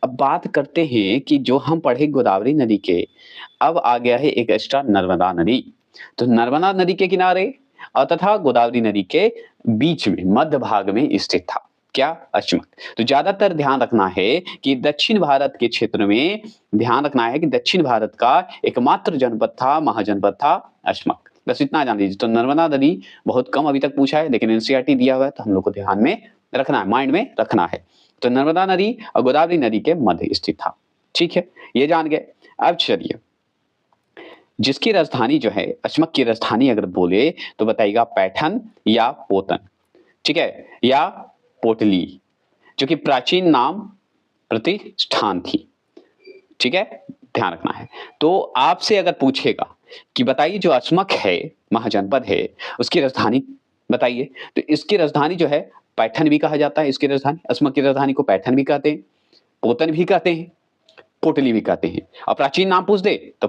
अब बात करते हैं कि जो हम पढ़े गोदावरी नदी के, अब आ गया है एक एक्स्ट्रा नर्मदा नदी। तो नर्मदा नदी के किनारे और तथा गोदावरी नदी के बीच में मध्य भाग में स्थित था। क्या? अश्मक। तो ज्यादातर ध्यान रखना है कि दक्षिण भारत के क्षेत्र में, ध्यान रखना है कि दक्षिण भारत का एकमात्र जनपद था, महाजनपद था अश्मक। बस इतना जान लीजिए। तो नर्मदा नदी बहुत कम अभी तक पूछा है, लेकिन एनसीईआरटी दिया हुआ है तो हम लोग को ध्यान में रखना है, माइंड में रखना है। तो नर्मदा नदी और गोदावरी नदी के मध्य स्थित था। ठीक है, ये जान गए। अब चलिए, जिसकी राजधानी जो है, अश्मक की राजधानी अगर बोले तो बताइएगा पैठन या पोतन, ठीक है, या पोटली, जो कि प्राचीन नाम प्रतिष्ठान थी। ठीक है, ध्यान रखना है। तो आपसे अगर पूछेगा कि बताइए जो अश्मक है, महाजनपद है, उसकी राजधानी बताइए, तो इसकी राजधानी जो है पैठन भी कहा जाता है। इसकी राजधानी, अश्मक की राजधानी को पैठन भी कहते हैं, पोतन भी कहते हैं, पोटली भी कहते हैं। और प्राचीन नाम पूछ दे तो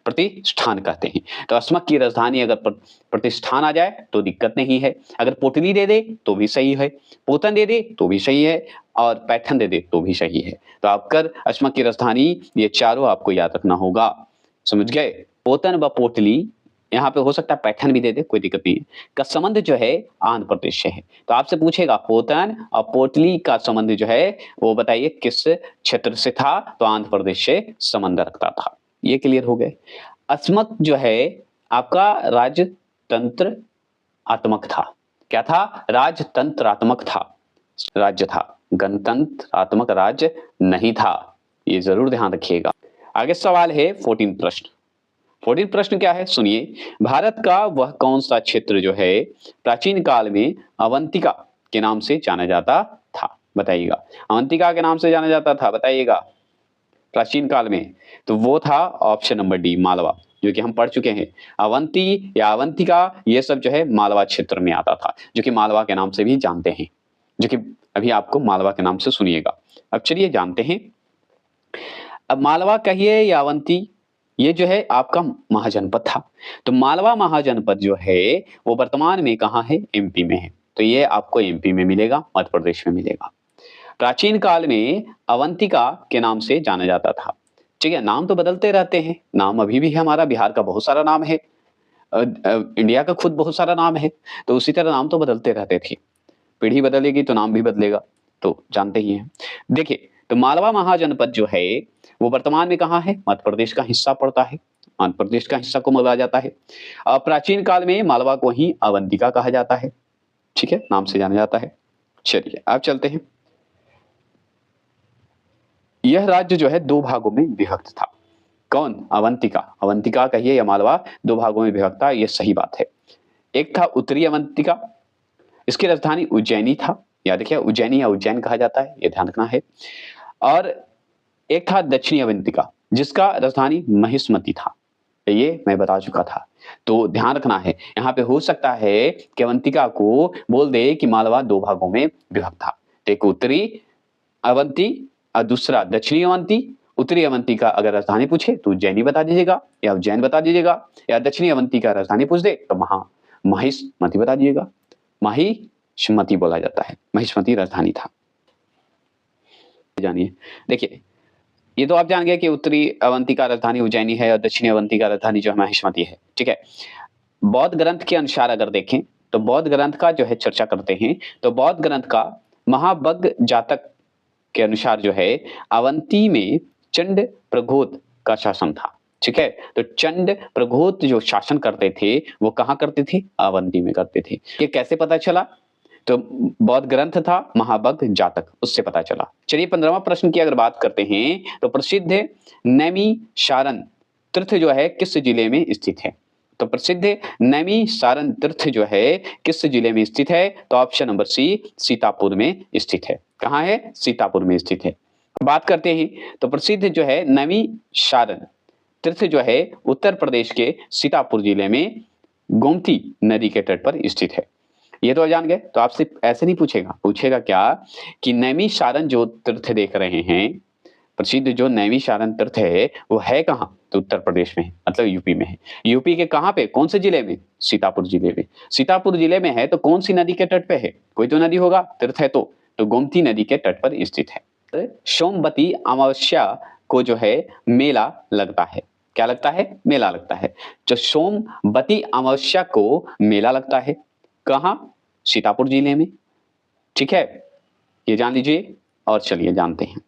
प्रतिष्ठान कहते हैं। तो अश्मक की राजधानी अगर प्रतिष्ठान आ जाए तो दिक्कत नहीं है, अगर पोटली दे दे तो भी सही है, पोतन दे दे तो भी सही है, और पैठन दे दे तो भी सही है। तो आपकर अश्मक की राजधानी, ये चारों आपको याद रखना होगा। समझ गए? पोतन व पोटली, यहाँ पे हो सकता है पैठन भी दे दे, कोई दिक्कत नहीं है, का संबंध जो है आंध्र प्रदेश से है। तो आपसे पूछेगा पोतन और पोटली का संबंध जो है वो बताइए किस क्षेत्र से था? तो आंध्र प्रदेश से संबंध रखता था। ये क्लियर हो गए। अश्मक जो है आपका राजतंत्र आत्मक था। क्या था? राजतंत्रात्मक था, राज्य था, गणतंत्रात्मक राज्य नहीं था। ये जरूर ध्यान रखिएगा। आगे सवाल है 14 प्रश्न। 14 प्रश्न क्या है सुनिए। भारत का वह कौन सा क्षेत्र जो है प्राचीन काल में अवंतिका के नाम से जाना जाता था? बताइएगा। अवंतिका के नाम से जाना जाता था, बताइएगा, प्राचीन काल में। तो वो था ऑप्शन नंबर डी, मालवा, जो कि हम पढ़ चुके हैं। अवंती या अवंतिका ये सब जो है मालवा क्षेत्र में आता था, जो कि मालवा के नाम से भी जानते हैं, जो कि अभी आपको मालवा के नाम से सुनिएगा। अब चलिए जानते हैं। अब मालवा कहिए या अवंती, ये जो है आपका महाजनपद था। तो मालवा महाजनपद जो है वो वर्तमान में कहाँ है? एमपी में है। तो ये आपको एमपी में मिलेगा, मध्य प्रदेश में मिलेगा। प्राचीन काल में अवंतिका के नाम से जाना जाता था। ठीक है, नाम तो बदलते रहते हैं, नाम अभी भी हमारा बिहार का बहुत सारा नाम है, इंडिया का खुद बहुत सारा नाम है, तो उसी तरह नाम तो बदलते रहते थे। पीढ़ी बदलेगी तो नाम भी बदलेगा, तो जानते ही हैं। देखिए, तो मालवा महाजनपद जो है वो वर्तमान में कहाँ है? मध्य प्रदेश का हिस्सा पड़ता है, मध्य प्रदेश का हिस्सा को माना जाता है। प्राचीन काल में मालवा को ही अवंतिका कहा जाता है। ठीक है, नाम से जाना जाता है। चलिए अब चलते हैं। यह राज्य जो है दो भागों में विभक्त था। कौन? अवंतिका। अवंतिका कहिए या मालवा, दो भागों में विभक्त था, यह सही बात है। एक था उत्तरी अवंतिका, इसकी राजधानी उज्जैनी था, याद रखिए उज्जैनी या उज्जैन कहा जाता है, यह ध्यान रखना है। और एक था दक्षिणी अवंतिका, जिसका राजधानी महिष्मती था, ये मैं बता चुका था। तो ध्यान रखना है, यहाँ पे हो सकता है कि अवंतिका को बोल दे कि मालवा दो भागों में विभक्त था। तो एक उत्तरी अवंती और दूसरा दक्षिणी अवंती। उत्तरी अवंती का अगर राजधानी पूछे तो उज्जैनी बता दीजिएगा या उज्जैन बता दीजिएगा, या दक्षिणी अवंती का राजधानी पूछ दे तो महिष्मती बता दीजिएगा। महिष्मती बोला जाता है, महिष्मती राजधानी था। जानिए, देखिए ये तो आप जान गए कि उत्तरी अवंती का राजधानी उज्जैनी है और दक्षिणी अवंती का राजधानी जो है महिष्मती है। ठीक है, बौद्ध ग्रंथ के अनुसार अगर देखें तो बौद्ध ग्रंथ का जो है चर्चा करते हैं, तो बौद्ध ग्रंथ का महाबग जातक के अनुसार जो है अवंती में चंड प्रघोत का शासन था। ठीक है, तो चंड प्रघोत जो शासन करते थे वो कहां करते थे? अवंती में करते थे। ये कैसे पता चला? तो बौद्ध ग्रंथ था महाबग जातक, उससे पता चला। चलिए 15वां प्रश्न की अगर बात करते हैं तो प्रसिद्ध नैमिषारण्य तीर्थ जो है किस जिले में स्थित है? तो प्रसिद्ध नैमिषारण्य तीर्थ जो है किस जिले में स्थित है? तो ऑप्शन नंबर सी, सीतापुर में स्थित है। कहाँ है? सीतापुर में स्थित है। बात करते हैं तो प्रसिद्ध जो है नैमिषारण्य तीर्थ जो है उत्तर प्रदेश के सीतापुर जिले में गोमती नदी के तट पर स्थित है। ये तो जान गए। तो आपसे ऐसे नहीं पूछेगा, पूछेगा क्या कि नैमिषारण्य जो तीर्थ देख रहे हैं, प्रसिद्ध जो नैमिषारण्य तीर्थ है वो है कहाँ? तो उत्तर प्रदेश में है, मतलब यूपी में है। यूपी के कहाँ पे? कौन से जिले में? सीतापुर जिले में। सीतापुर जिले में है तो कौन सी नदी के तट पे है? कोई तो नदी होगा, तीर्थ है तो गोमती नदी के तट पर स्थित है। सोमवती अमावस्या को जो है मेला लगता है। क्या लगता है? मेला लगता है। जो सोमवती अमावस्या को मेला लगता है कहाँ? सीतापुर जिले में। ठीक है, ये जान लीजिए। और चलिए जानते हैं।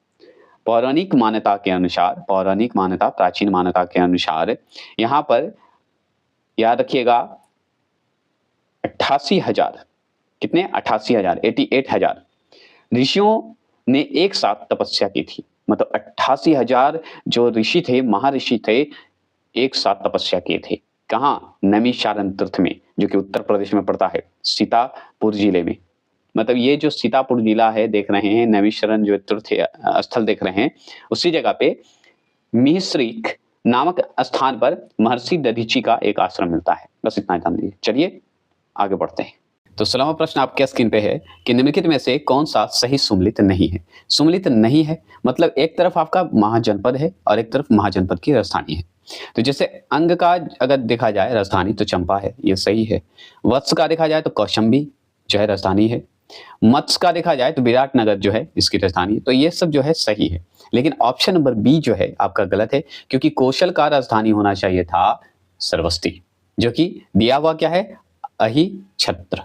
पौराणिक मान्यता के अनुसार, पौराणिक मान्यता, प्राचीन मान्यता के अनुसार यहां पर याद रखिएगा 88,000, कितने? 88,000, 88,000 ऋषियों ने एक साथ तपस्या की थी। मतलब 88,000 जो ऋषि थे, महर्षि थे, एक साथ तपस्या किए थे। कहाँ? नैमिषारण्य तीर्थ में, जो कि उत्तर प्रदेश में पड़ता है, सीतापुर जिले में। मतलब ये जो सीतापुर जिला है देख रहे हैं, नैमिषारण्य जो तीर्थ स्थल देख रहे हैं, उसी जगह पे मिहिसरीख नामक स्थान पर महर्षि दधीची का एक आश्रम मिलता है। बस इतना जान लीजिए। चलिए आगे बढ़ते हैं। तो 16वां प्रश्न आपके स्क्रीन पे है कि निम्नलिखित में से कौन सा सही सुमेलित नहीं है? सुमेलित नहीं है मतलब एक तरफ आपका महाजनपद है और एक तरफ महाजनपद की राजधानी है। तो जैसे अंग का अगर देखा जाए राजधानी तो चंपा है, ये सही है। वत्स का देखा जाए तो कौशंबी जो है राजधानी है। मत्स्य का देखा जाए तो विराटनगर जो है इसकी राजधानी है। तो ये सब जो है सही है, लेकिन ऑप्शन नंबर बी जो है आपका गलत है, क्योंकि कौशल का राजधानी होना चाहिए था श्रावस्ती, जो कि दिया हुआ क्या है? अहिछत्र।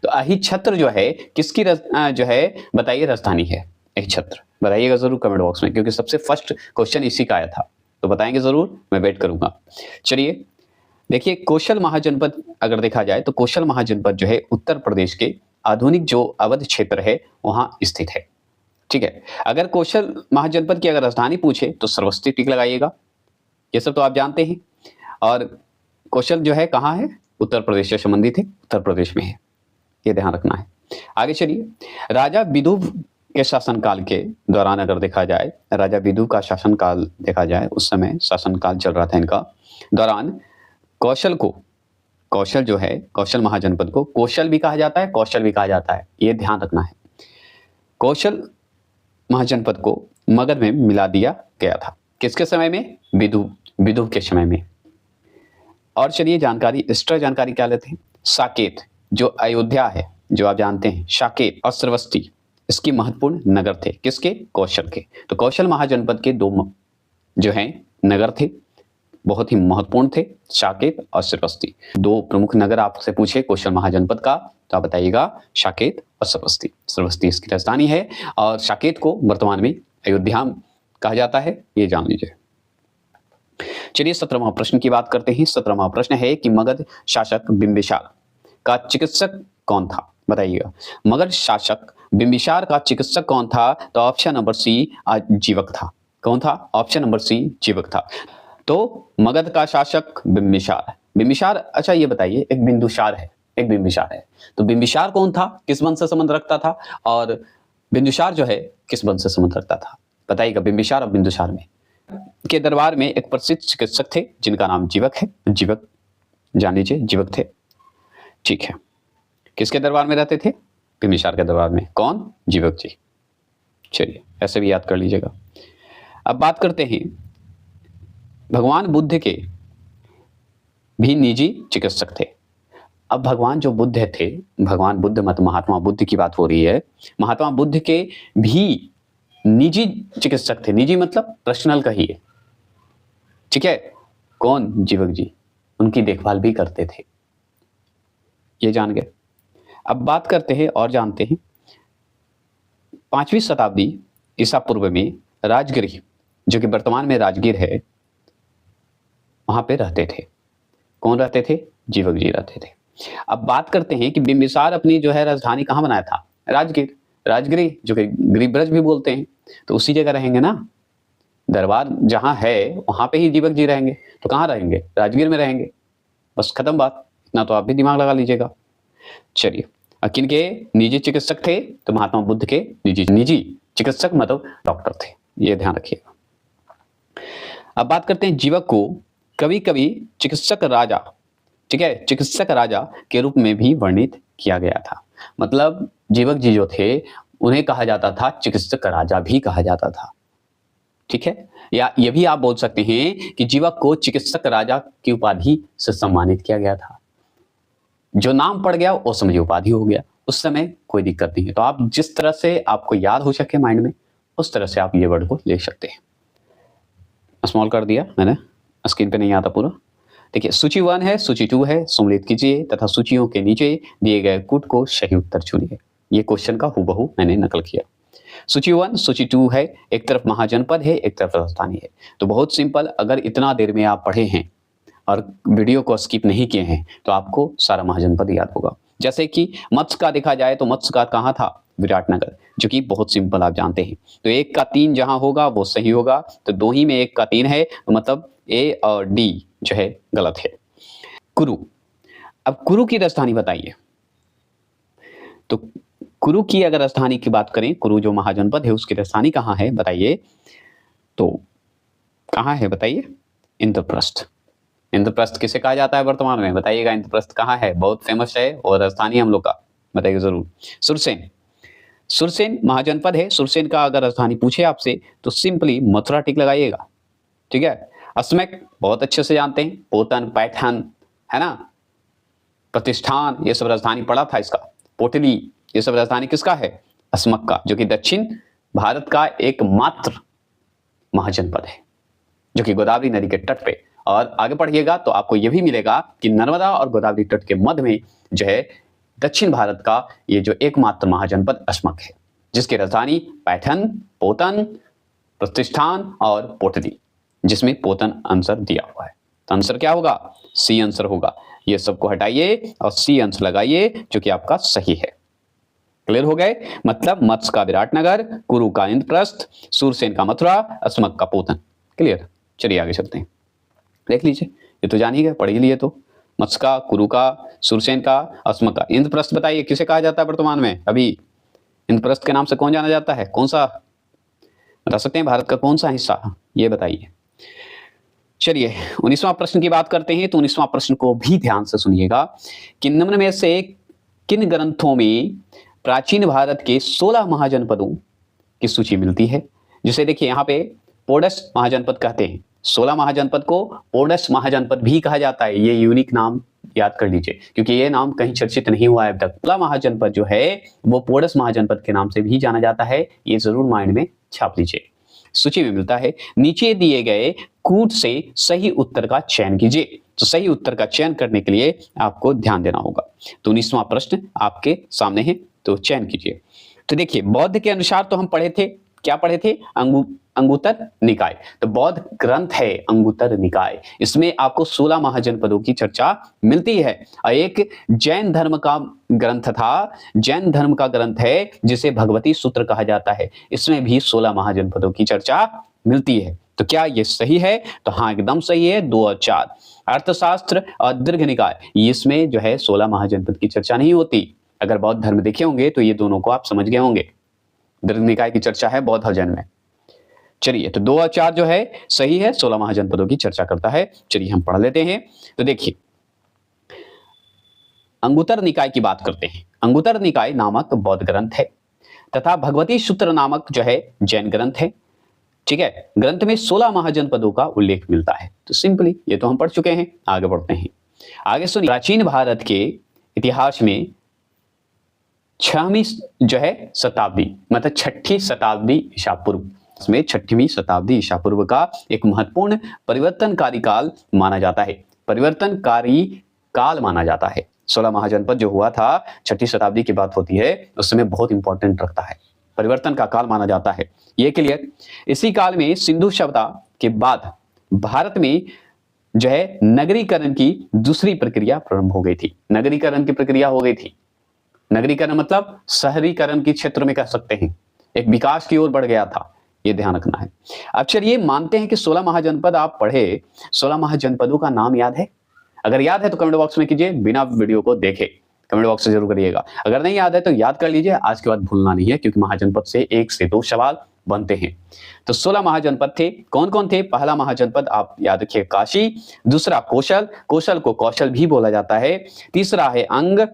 तो अहिछत्र जो है किसकी जो है बताइए राजधानी है? अहिछत्र। बताइएगा जरूर कमेंट बॉक्स में, क्योंकि सबसे फर्स्ट क्वेश्चन इसी का आया था। तो बताएंगे जरूर, मैं वेट करूंगा। चलिए देखिए कौशल महाजनपद अगर देखा जाए तो कौशल महाजनपद जो है उत्तर प्रदेश के आधुनिक जो अवध क्षेत्र है वहां स्थित है। ठीक है, अगर कौशल महाजनपद की अगर राजधानी पूछे तो श्रावस्ती टिक लगाइएगा, ये सब तो आप जानते हैं। और कौशल जो है कहाँ है, उत्तर प्रदेश से संबंधित है, उत्तर प्रदेश में है, ये ध्यान रखना है। आगे चलिए, राजा विदुर के शासनकाल के दौरान अगर देखा जाए, राजा विदुर का शासनकाल देखा जाए, उस समय शासनकाल चल रहा था इनका दौरान, कौशल को, कौशल जो है, कौशल महाजनपद को कौशल भी कहा जाता है, कौशल भी कहा जाता है, ये ध्यान रखना है। कौशल महाजनपद को मगध में मिला दिया गया था, किसके समय में, विदुर के समय में। और चलिए जानकारी, एक्स्ट्रा जानकारी क्या लेते हैं, साकेत जो अयोध्या है, जो आप जानते हैं, साकेत और श्रावस्ती इसके महत्वपूर्ण नगर थे, किसके, कौशल के। तो कौशल महाजनपद के दो जो हैं नगर थे, बहुत ही महत्वपूर्ण थे, साकेत और श्रावस्ती। दो प्रमुख नगर आपसे पूछे कौशल महाजनपद का, तो आप बताइएगा साकेत और श्रावस्ती। श्रावस्ती इसकी राजधानी है और साकेत को वर्तमान में अयोध्या कहा जाता है, ये जान लीजिए। चलिए 17वां प्रश्न की बात करते हैं। 17वां प्रश्न है कि मगध शासक बिंबिसार का चिकित्सक कौन था, बताइएगा। मगध शासक बिंबिसार का चिकित्सक कौन था, तो ऑप्शन नंबर सी जीवक था। कौन था, ऑप्शन नंबर सी जीवक था। तो मगध का शासक बिंबिसार, बिंबिसार, अच्छा ये बताइए, एक बिंदुसार है, एक बिंबिसार है, तो बिंबिसार कौन था, किस वंश से संबंध रखता था, और बिंदुसार जो है किस वंश से संबंध रखता था, बताइएगा। बिंबिसार और बिंदुसार में के दरबार में एक प्रसिद्ध चिकित्सक थे जिनका नाम जीवक है, जीवक जान लीजिए, जीवक थे। ठीक है, किसके दरबार में रहते थे, बिंबिसार के दरबार में, कौन, जीवक जी। चलिए ऐसे भी याद कर लीजिएगा। अब बात करते हैं, भगवान बुद्ध के भी निजी चिकित्सक थे। अब भगवान जो बुद्ध थे, भगवान बुद्ध मत महात्मा बुद्ध की बात हो रही है, महात्मा बुद्ध के भी निजी चिकित्सक थे, निजी मतलब पर्सनल कहिए, ठीक है, कौन, जीवक जी, उनकी देखभाल भी करते थे, ये जान गए। अब बात करते हैं और जानते हैं, 5वीं शताब्दी ईसा पूर्व में राजगिर, जो कि वर्तमान में राजगीर है, वहां पे रहते थे, कौन रहते थे, जीवक जी रहते थे। अब बात करते हैं कि बिंबिसार अपनी जो है राजधानी कहां बनाया था, राजगीर, राजगिरी जो कि गिरिब्रज भी बोलते हैं, तो उसी जगह रहेंगे ना, दरबार जहां है वहां पे ही जीवक जी रहेंगे, तो कहां रहेंगे, राजगीर में रहेंगे, बस खत्म बात, इतना तो आप भी दिमाग लगा लीजिएगा। चलिए, किनके निजी चिकित्सक थे, तो महात्मा बुद्ध के निजी चिकित्सक मतलब डॉक्टर थे, ये ध्यान रखिएगा। अब बात करते हैं, जीवक को कभी कभी चिकित्सक राजा, ठीक है, चिकित्सक राजा के रूप में भी वर्णित किया गया था। मतलब जीवक जी जो थे उन्हें कहा जाता था चिकित्सक राजा भी कहा जाता था, ठीक है, या ये भी आप बोल सकते हैं कि जीवक को चिकित्सक राजा की उपाधि से सम्मानित किया गया था। जो नाम पड़ गया वो समझिए उपाधि हो गया, उस समय कोई दिक्कत नहीं है। तो आप जिस तरह से आपको याद हो सके माइंड में, उस तरह से आप ये वर्ड को ले सकते हैं। स्मॉल कर दिया मैंने, स्क्रीन पे नहीं आता पूरा। देखिए, सूची 1 है, सूची 2 है, सम्मिलित कीजिए तथा सूचियों के नीचे दिए गए कूट को सही उत्तर चुनिए। ये क्वेश्चन का हूबहू मैंने नकल किया। सूची 1, सूची 2 है, एक तरफ महाजनपद है, एक तरफ राजधानी है। तो बहुत सिंपल, अगर इतना देर में आप पढ़े हैं और वीडियो को स्किप नहीं किए हैं तो आपको सारा महाजनपद याद होगा। जैसे कि मत्स्य का देखा जाए तो मत्स्य का कहाँ था, विराटनगर, जो कि बहुत सिंपल आप जानते हैं। तो 1 का 3 जहां होगा वो सही होगा, तो 2 ही में 1 का 3 है, तो मतलब ए और डी जो है गलत है। कुरु, अब कुरु की राजधानी बताइए। तो कुरु की अगर राजधानी की बात करें, कुरु जो महाजनपद है उसकी राजधानी कहाँ है बताइए, तो कहाँ है बताइए, इंद्रप्रस्थ। इंद्रप्रस्थ किसे कहा जाता है वर्तमान में, बताइएगा। इंद्रप्रस्थ कहाँ है, बहुत फेमस है और राजधानी हम लोग का, बताइएगा जरूर। सुरसेन, सुरसेन महाजनपद है। सुरसेन का अगर राजधानी पूछे आपसे तो सिंपली मथुरा टिक लगाइएगा, ठीक है। अस्मक बहुत अच्छे से जानते हैं, पोतन, पैठन, है ना, प्रतिष्ठान, ये सब राजधानी पड़ा था इसका। पोटली, ये सब राजधानी किसका है, अस्मक का, जो कि दक्षिण भारत का एकमात्र महाजनपद है, जो कि गोदावरी नदी के तट पे। और आगे पढ़िएगा तो आपको यह भी मिलेगा कि नर्मदा और गोदावरी तट के मध्य में जो है दक्षिण भारत का ये जो एकमात्र महाजनपद अस्मक है, जिसकी राजधानी पैठन, पोतन, प्रतिष्ठान और पोटली, जिसमें पोतन आंसर दिया हुआ है। आंसर क्या होगा? सी आंसर होगा। ये सबको हटाइए और सी आंसर लगाइए जो कि आपका सही है। क्लियर हो गए? मतलब मत्स्य का विराटनगर, कुरु का इंद्रप्रस्थ, सूरसेन का मथुरा, अस्मक का पोतन। क्लियर? चलिए आगे चलते हैं। देख लीजिए, ये तो जान ही गए, पढ़ ही लिए तो। मत्स्य का, कुरु का, सूरसेन का, अस्मक का। इंद्रप्रस्थ बताइए किसे कहा जाता है वर्तमान में? अभी इंद्रप्रस्थ के नाम से कौन जाना जाता है? कौन सा बता सकते हैं? भारत का कौन सा हिस्सा, ये बताइए। चलिए 19वां प्रश्न की बात करते हैं। तो 19वां प्रश्न को भी ध्यान से सुनिएगा कि निम्न में से किन ग्रंथों में प्राचीन भारत के 16 महाजनपदों की सूची मिलती है? जिसे देखिए यहाँ पे पोडस महाजनपद कहते हैं। 16 महाजनपद को पोडस महाजनपद भी कहा जाता है। ये यूनिक नाम याद कर लीजिए क्योंकि ये नाम कहीं चर्चित नहीं हुआ है अब तक। 16 महाजनपद जो है वो पोडस महाजनपद के नाम से भी जाना जाता है। ये जरूर माइंड में छाप लीजिए। सूची में मिलता है। नीचे दिए गए कूट से सही उत्तर का चयन कीजिए। तो सही उत्तर का चयन करने के लिए आपको ध्यान देना होगा। तो 19वां प्रश्न आपके सामने है, तो चयन कीजिए। तो देखिए बौद्ध के अनुसार तो हम पढ़े थे, क्या पढ़े थे? अंगुत्तर निकाय। तो बौद्ध ग्रंथ है अंगुत्तर निकाय। इसमें आपको 16 महाजनपदों की चर्चा मिलती है। और एक जैन धर्म का ग्रंथ था, जैन धर्म का ग्रंथ है जिसे भगवती सूत्र कहा जाता है। इसमें भी 16 महाजनपदों की चर्चा मिलती है। तो क्या ये सही है? तो हाँ, एकदम सही है। 2 और 4। अर्थशास्त्र और दीर्घ निकाय, इसमें जो है 16 महाजनपद की चर्चा नहीं होती। अगर बौद्ध धर्म देखे होंगे तो ये दोनों को आप समझ गए होंगे। दीर्घ निकाय की चर्चा है बौद्ध और जैन में। चलिए, तो 2 और 4 जो है सही है, 16 महाजनपदों की चर्चा करता है। चलिए हम पढ़ लेते हैं। तो देखिए अंगुत्तर निकाय की बात करते हैं। अंगुत्तर निकाय नामक बौद्ध ग्रंथ है तथा भगवती सूत्र नामक जो है जैन ग्रंथ है। ठीक है, ग्रंथ में 16 महाजनपदों का उल्लेख मिलता है। तो सिंपली ये तो हम पढ़ चुके हैं, आगे बढ़ते हैं। आगे सुनिए, प्राचीन भारत के इतिहास में 6वीं जो है शताब्दी, मतलब 6ठी शताब्दी ईसा पूर्व, इसमें 6वीं शताब्दी ईसा पूर्व का एक महत्वपूर्ण परिवर्तनकारी काल माना जाता है। परिवर्तनकारी काल माना जाता है। 16 महाजनपद जो हुआ था 6ठी शताब्दी की बात होती है, उस समय बहुत इंपॉर्टेंट रखता है। परिवर्तन का काल माना जाता है, ये क्लियर। इसी काल में सिंधु सभ्यता के बाद भारत में जो है नगरीकरण की दूसरी प्रक्रिया प्रारंभ हो गई थी। नगरीकरण की प्रक्रिया हो गई थी। नगरीकरण मतलब शहरीकरण के क्षेत्र में कह सकते हैं, एक विकास की ओर बढ़ गया था। ये ध्यान रखना है। अब चलिए मानते हैं कि 16 महाजनपद आप पढ़े, 16 महाजनपदों का नाम याद है? अगर याद है तो कमेंट बॉक्स में कीजिए, बिना वीडियो को देखे कमेंट बॉक्स से जरूर करिएगा। अगर नहीं याद है तो याद कर लीजिए, आज के बाद भूलना नहीं है क्योंकि महाजनपद से 1 से 2 सवाल बनते हैं। तो 16 महाजनपद थे। कौन कौन थे? पहला महाजनपद आप याद रखिए काशी, दूसरा कौशल, कौशल को कौशल भी बोला जाता है, तीसरा है अंग,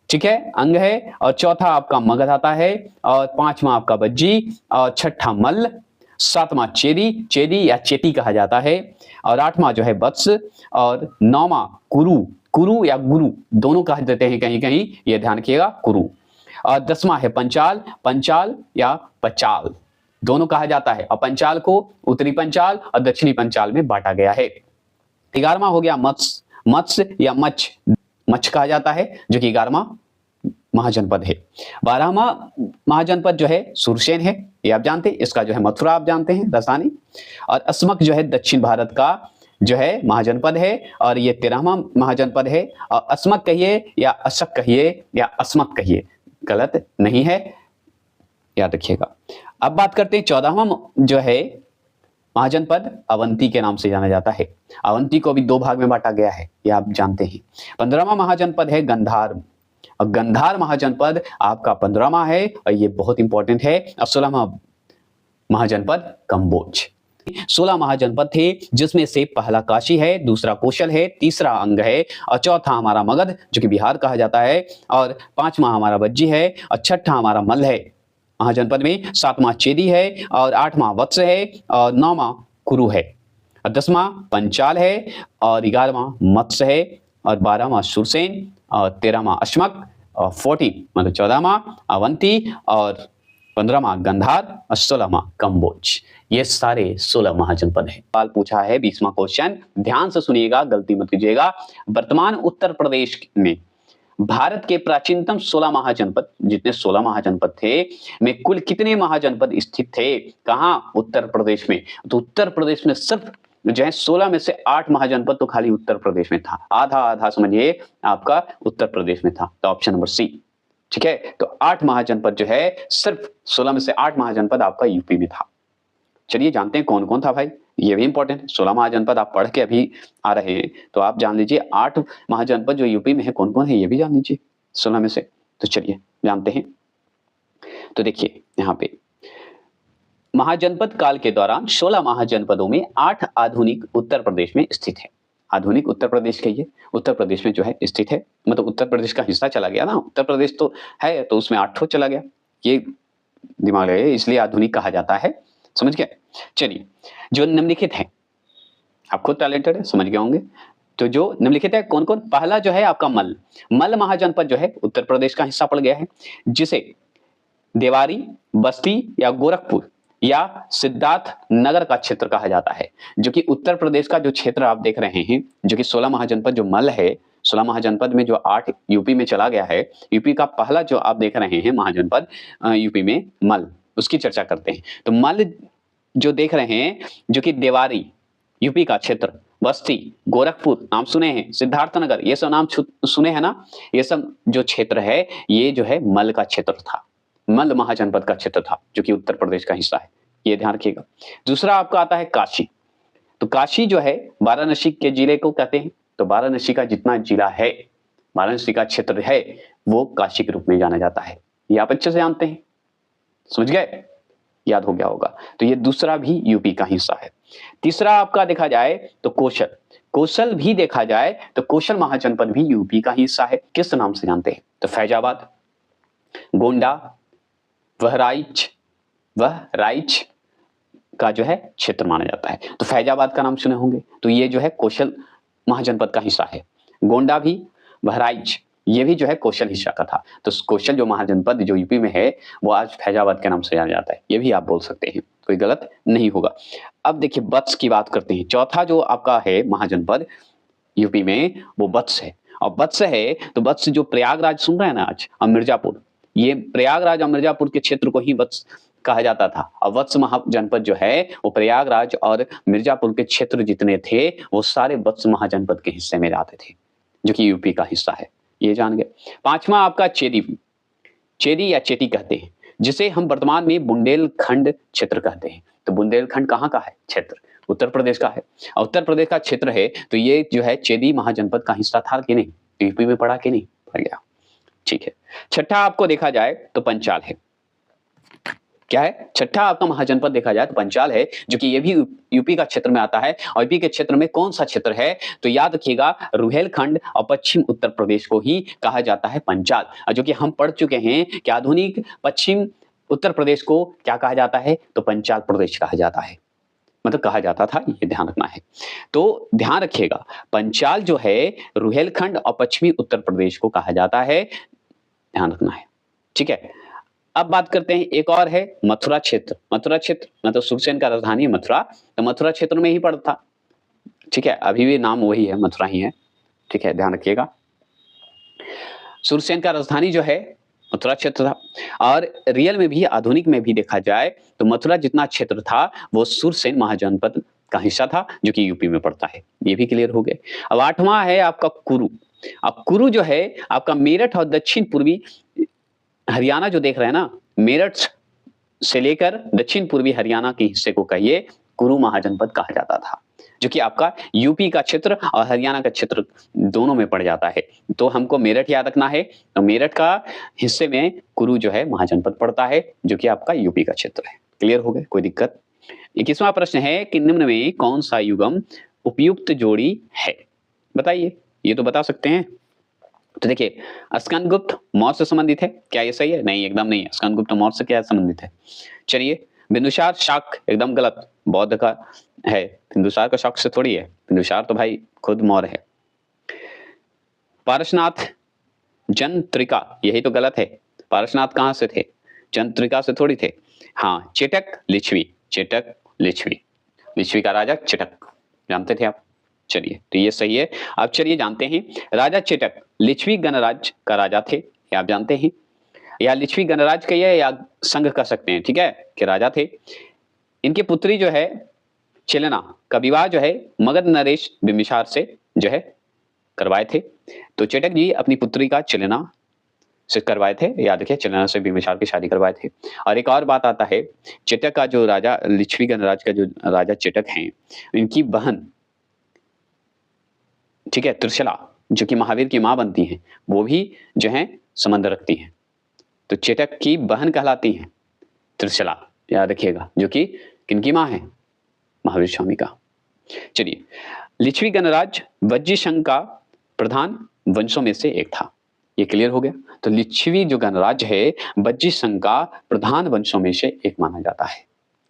ठीक है, अंग है, और चौथा आपका मगध आता है, और 5वां आपका बज्जी, और 6ठा मल्ल, 7वां चेदी, चेदी या चेती कहा जाता है, और 8वां जो है वत्स, और 9वां कुरु, कुरु या गुरु दोनों कह देते हैं कहीं कहीं, ये ध्यान रखिएगा, कुरु, और 10वां है पंचाल, पंचाल या पचाल दोनों कहा जाता है। और पंचाल को उत्तरी पंचाल और दक्षिणी पंचाल में बांटा गया है। 11वां हो गया मत्स्य, मत्स्य या मच्छ, मच्छ कहा जाता है, जो कि 11वां महाजनपद है। 12वां महाजनपद जो है सूरसेन है, ये आप जानते हैं। इसका जो है मथुरा आप जानते हैं, राजधानी। और अस्मक जो है दक्षिण भारत का जो है महाजनपद है, और ये 13वां महाजनपद है। और अस्मक कहिए या अशक कहिए या अस्मक कहिए, गलत नहीं है, याद रखिएगा। अब बात करते हैं 14वां जो है महाजनपद अवंती के नाम से जाना जाता है। अवंती को भी 2 भाग में बांटा गया है, ये आप जानते हैं। 15वां महाजनपद है गंधार, और गंधार महाजनपद आपका 15वां है, और ये बहुत इंपॉर्टेंट है। और 16वां महाजनपद कंबोज। 16 महाजनपद थे, जिसमें से पहला काशी है, दूसरा कौशल है, तीसरा अंग है, और चौथा हमारा मगध जो कि बिहार कहा जाता है, और 5वां हमारा बज्जी है, और 6ठा हमारा मल्ल है महाजनपद में, 7वां चेदी है, और 8वां वत्स है, और 9वां कुरु है, और 10वां पंचाल है, और 11वां मत्स्य है, और 12वां सूरसेन, और 13वां अश्मक, और 14 मतलब 14वां अवंती, और 15वां गंधार, और 16वां कंबोज। ये सारे 16 महाजनपद है। सवाल पूछा है 20वां क्वेश्चन, ध्यान से सुनिएगा, गलती मत कीजिएगा। वर्तमान उत्तर प्रदेश में भारत के प्राचीनतम 16 महाजनपद, जितने 16 महाजनपद थे, में कुल कितने महाजनपद स्थित थे? कहां? उत्तर प्रदेश में। तो उत्तर प्रदेश में सिर्फ जो है 16 में से 8 महाजनपद तो खाली उत्तर प्रदेश में था, आधा आधा समझिए आपका उत्तर प्रदेश में था, तो ऑप्शन नंबर सी। ठीक है, तो 8 महाजनपद जो है, सिर्फ 16 में से 8 महाजनपद आपका यूपी में था। चलिए जानते हैं कौन कौन था भाई, ये भी इंपॉर्टेंट। 16 महाजनपद आप पढ़ के अभी आ रहे हैं, तो आप जान लीजिए 8 महाजनपद जो यूपी में है कौन कौन है, ये भी जान लीजिए 16 में से। तो चलिए जानते हैं। तो देखिए यहाँ पे महाजनपद काल के दौरान 16 महाजनपदों में 8 आधुनिक उत्तर प्रदेश में स्थित है। आधुनिक उत्तर प्रदेश कहिए, उत्तर प्रदेश में जो है स्थित है, मतलब उत्तर प्रदेश का हिस्सा चला गया ना, उत्तर प्रदेश तो है तो उसमें 8 ठो चला गया, ये दिमाग है, इसलिए आधुनिक कहा जाता है। समझ गए। चलिए जो निम्नलिखित है, आप खुद टैलेंटेड है, समझ गए होंगे। तो जो निम्नलिखित है कौन कौन, पहला जो है आपका मल महाजनपद जो है उत्तर प्रदेश का हिस्सा पड़ गया है, जिसे देवारी, बस्ती या गोरखपुर या सिद्धार्थ नगर का क्षेत्र कहा जाता है, जो कि उत्तर प्रदेश का जो क्षेत्र आप देख रहे हैं, जो कि 16 महाजनपद जो मल है, 16 महाजनपद में जो 8 यूपी में चला गया है, यूपी का पहला जो आप देख रहे हैं महाजनपद यूपी में मल, उसकी चर्चा करते हैं। तो मल जो देख रहे हैं, जो कि देवारी यूपी का क्षेत्र, बस्ती, गोरखपुर नाम सुने हैं, सिद्धार्थनगर ये सब नाम सुने हैं ना, ये सब जो क्षेत्र है ये जो है मल का क्षेत्र था, मल महाजनपद का क्षेत्र था, जो कि उत्तर प्रदेश का हिस्सा है, ये ध्यान रखिएगा। दूसरा आपका आता है काशी। तो काशी जो है वाराणसी के जिले को कहते हैं, तो वाराणसी का जितना जिला है, वाराणसी का क्षेत्र है, वो काशी के रूप में जाना जाता है, ये आप अच्छे से जानते हैं, समझ गए, याद हो गया होगा। तो ये दूसरा भी यूपी का हिस्सा है। तीसरा आपका देखा जाए तो कौशल भी देखा जाए तो कौशल महाजनपद भी यूपी का हिस्सा है, किस नाम से जानते हैं, तो फैजाबाद, गोंडा, बहराइच का जो है क्षेत्र माना जाता है। तो फैजाबाद का नाम सुने होंगे, तो ये जो है कौशल महाजनपद का हिस्सा है। गोंडा भी, बहराइच ये भी जो है कौशल हिस्सा का था। तो कौशल जो महाजनपद जो यूपी में है वो आज फैजाबाद के नाम से जाना जाता है, ये भी आप बोल सकते हैं, कोई गलत नहीं होगा। अब देखिए वत्स की बात करते हैं। चौथा जो आपका है महाजनपद यूपी में वो वत्स है, और वत्स है तो वत्स जो प्रयागराज सुन रहे हैं ना आज, और मिर्जापुर, ये प्रयागराज और मिर्जापुर के क्षेत्र को ही वत्स कहा जाता था। और वत्स महाजनपद जो है वो प्रयागराज और मिर्जापुर के क्षेत्र जितने थे वो सारे वत्स महाजनपद के हिस्से में आते थे, जो कि यूपी का हिस्सा है, ये जान गए। पांचवा आपका चेदी या चेती कहते हैं, जिसे हम वर्तमान में बुंदेलखंड क्षेत्र कहते हैं। तो बुंदेलखंड कहाँ का है क्षेत्र, उत्तर प्रदेश का है, और उत्तर प्रदेश का क्षेत्र है, तो ये जो है चेदी महाजनपद का हिस्सा था कि नहीं, यूपी में पड़ा कि नहीं, पड़ गया। ठीक है। छठा आपको देखा जाए तो पंचाल है, क्या है, छठा आपका महाजनपद देखा जाए तो पंचाल है, जो कि ये भी यूपी का क्षेत्र में आता है। और यूपी के क्षेत्र में कौन सा क्षेत्र है, तो याद रखिएगा रुहेलखंड और पश्चिम उत्तर प्रदेश को ही कहा जाता है पंचाल, जो कि हम पढ़ चुके हैं कि आधुनिक पश्चिम उत्तर प्रदेश को क्या कहा जाता है, तो पंचाल प्रदेश कहा जाता है, मतलब कहा जाता था, ये ध्यान रखना है। तो ध्यान रखिएगा पंचाल जो है रुहेलखंड और पश्चिमी उत्तर प्रदेश को कहा जाता है, ध्यान रखना है। ठीक है। अब बात करते हैं, एक और है मथुरा क्षेत्र। मथुरा क्षेत्र मतलब सुरसेन का राजधानी है मथुरा, तो मथुरा क्षेत्र में ही पड़ता। ठीक है, अभी भी नाम वही है, मथुरा ही है। ठीक है, ध्यान रखिएगा। सुरसेन का राजधानी जो है मथुरा क्षेत्र था, और रियल में भी आधुनिक में भी देखा जाए तो मथुरा जितना क्षेत्र था वो सुरसेन महाजनपद का हिस्सा था, जो कि यूपी में पड़ता है, ये भी क्लियर हो गए। अब आठवां है आपका कुरु। अब कुरु जो है आपका मेरठ और दक्षिण पूर्वी हरियाणा जो देख रहे हैं ना, मेरठ से लेकर दक्षिण पूर्वी हरियाणा के हिस्से को कहिए कुरु महाजनपद कहा जाता था, जो कि आपका यूपी का क्षेत्र और हरियाणा का क्षेत्र दोनों में पड़ जाता है। तो हमको मेरठ याद रखना है, तो मेरठ का हिस्से में कुरु जो है महाजनपद पड़ता है, जो कि आपका यूपी का क्षेत्र है। क्लियर हो गए, कोई दिक्कत। 21वां प्रश्न है कि निम्न में कौन सा युगम उपयुक्त जोड़ी है, बताइए, ये तो बता सकते हैं। तो देखिए स्कंदगुप्त मौर्य से संबंधित है, क्या ये सही है, नहीं एकदम नहीं है, स्कंदगुप्त मौर्य से क्या संबंधित है। चलिए बिंदुसार शाक एकदम गलत, बौद्ध का है, बिंदुसार का शाक से थोड़ी है, बिंदुसार तो भाई खुद मौर्य है। पारसनाथ जंत्रिका, यही तो गलत है, पारसनाथ कहां से थे, जंत्रिका से थोड़ी थे। हाँ चेटक लिच्छवी, चेटक लिच्छवी, लिच्छवी का राजा चेटक, जानते थे आप। चलिए तो ये सही है। अब चलिए जानते हैं, राजा चेटक लिच्छवी गणराज्य का राजा थे, ये आप जानते हैं, या लिच्छवी गणराज्य कहिए या संघ कह सकते हैं, ठीक है, कि राजा थे। इनकी पुत्री जो है चिलना का विवाह जो है मगध नरेश बिंबिसार से जो है करवाए थे। तो चेटक जी अपनी पुत्री का चिलना से करवाए थे, याद रखिए चिलना से बिंबिसार की शादी करवाए थे। और एक और बात आता है, चेटक का जो राजा लिच्छवी गणराज का जो राजा चेटक हैं, इनकी बहन ठीक है त्रिशला जो कि महावीर की माँ बनती हैं, वो भी जो है संबंध रखती हैं। तो चेटक की बहन कहलाती हैं त्रिशला, याद रखिएगा, जो कि किनकी माँ है? महावीर स्वामी का। चलिए, लिच्छवी गणराज वज्जी संघ का प्रधान वंशों में से एक था, ये क्लियर हो गया। तो लिच्छवी जो गणराज है वज्जी संघ का प्रधान वंशों में से एक माना जाता है।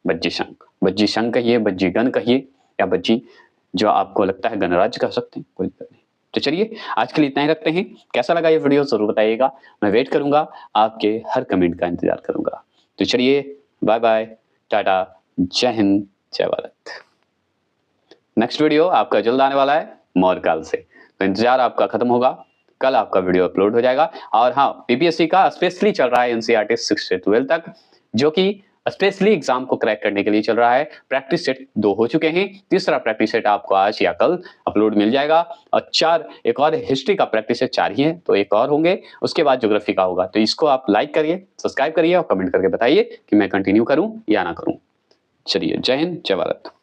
वज्जी संघ कहिए, वज्जीगण कहिए, या वज्जी जो आपको लगता है गणराज्य कह सकते हैं, कोई दिक्कत नहीं। तो चलिए आज के लिए इतना ही रखते हैं। कैसा लगा ये वीडियो जरूर बताइएगा, मैं वेट करूंगा, आपके हर कमेंट का इंतजार करूंगा। तो चलिए बाय बाय, टाटा, जय हिंद, जय भारत। नेक्स्ट वीडियो आपका जल्द आने वाला है मौर्य काल से, तो इंतजार आपका खत्म होगा, कल आपका वीडियो अपलोड हो जाएगा। और हाँ, पीपीएससी का स्पेशली चल रहा है एनसीईआरटी 6 से 12 तक, जो कि स्पेशली एग्जाम को क्रैक करने के लिए चल रहा है। प्रैक्टिस सेट 2 हो चुके हैं, तीसरा प्रैक्टिस सेट आपको आज या कल अपलोड मिल जाएगा। और 4 एक और हिस्ट्री का प्रैक्टिस सेट 4 ही है, तो एक और होंगे, उसके बाद ज्योग्राफी का होगा। तो इसको आप लाइक करिए, सब्सक्राइब करिए और कमेंट करके बताइए कि मैं कंटिन्यू करूं या ना करूं। चलिए, जय हिंद, जय भारत।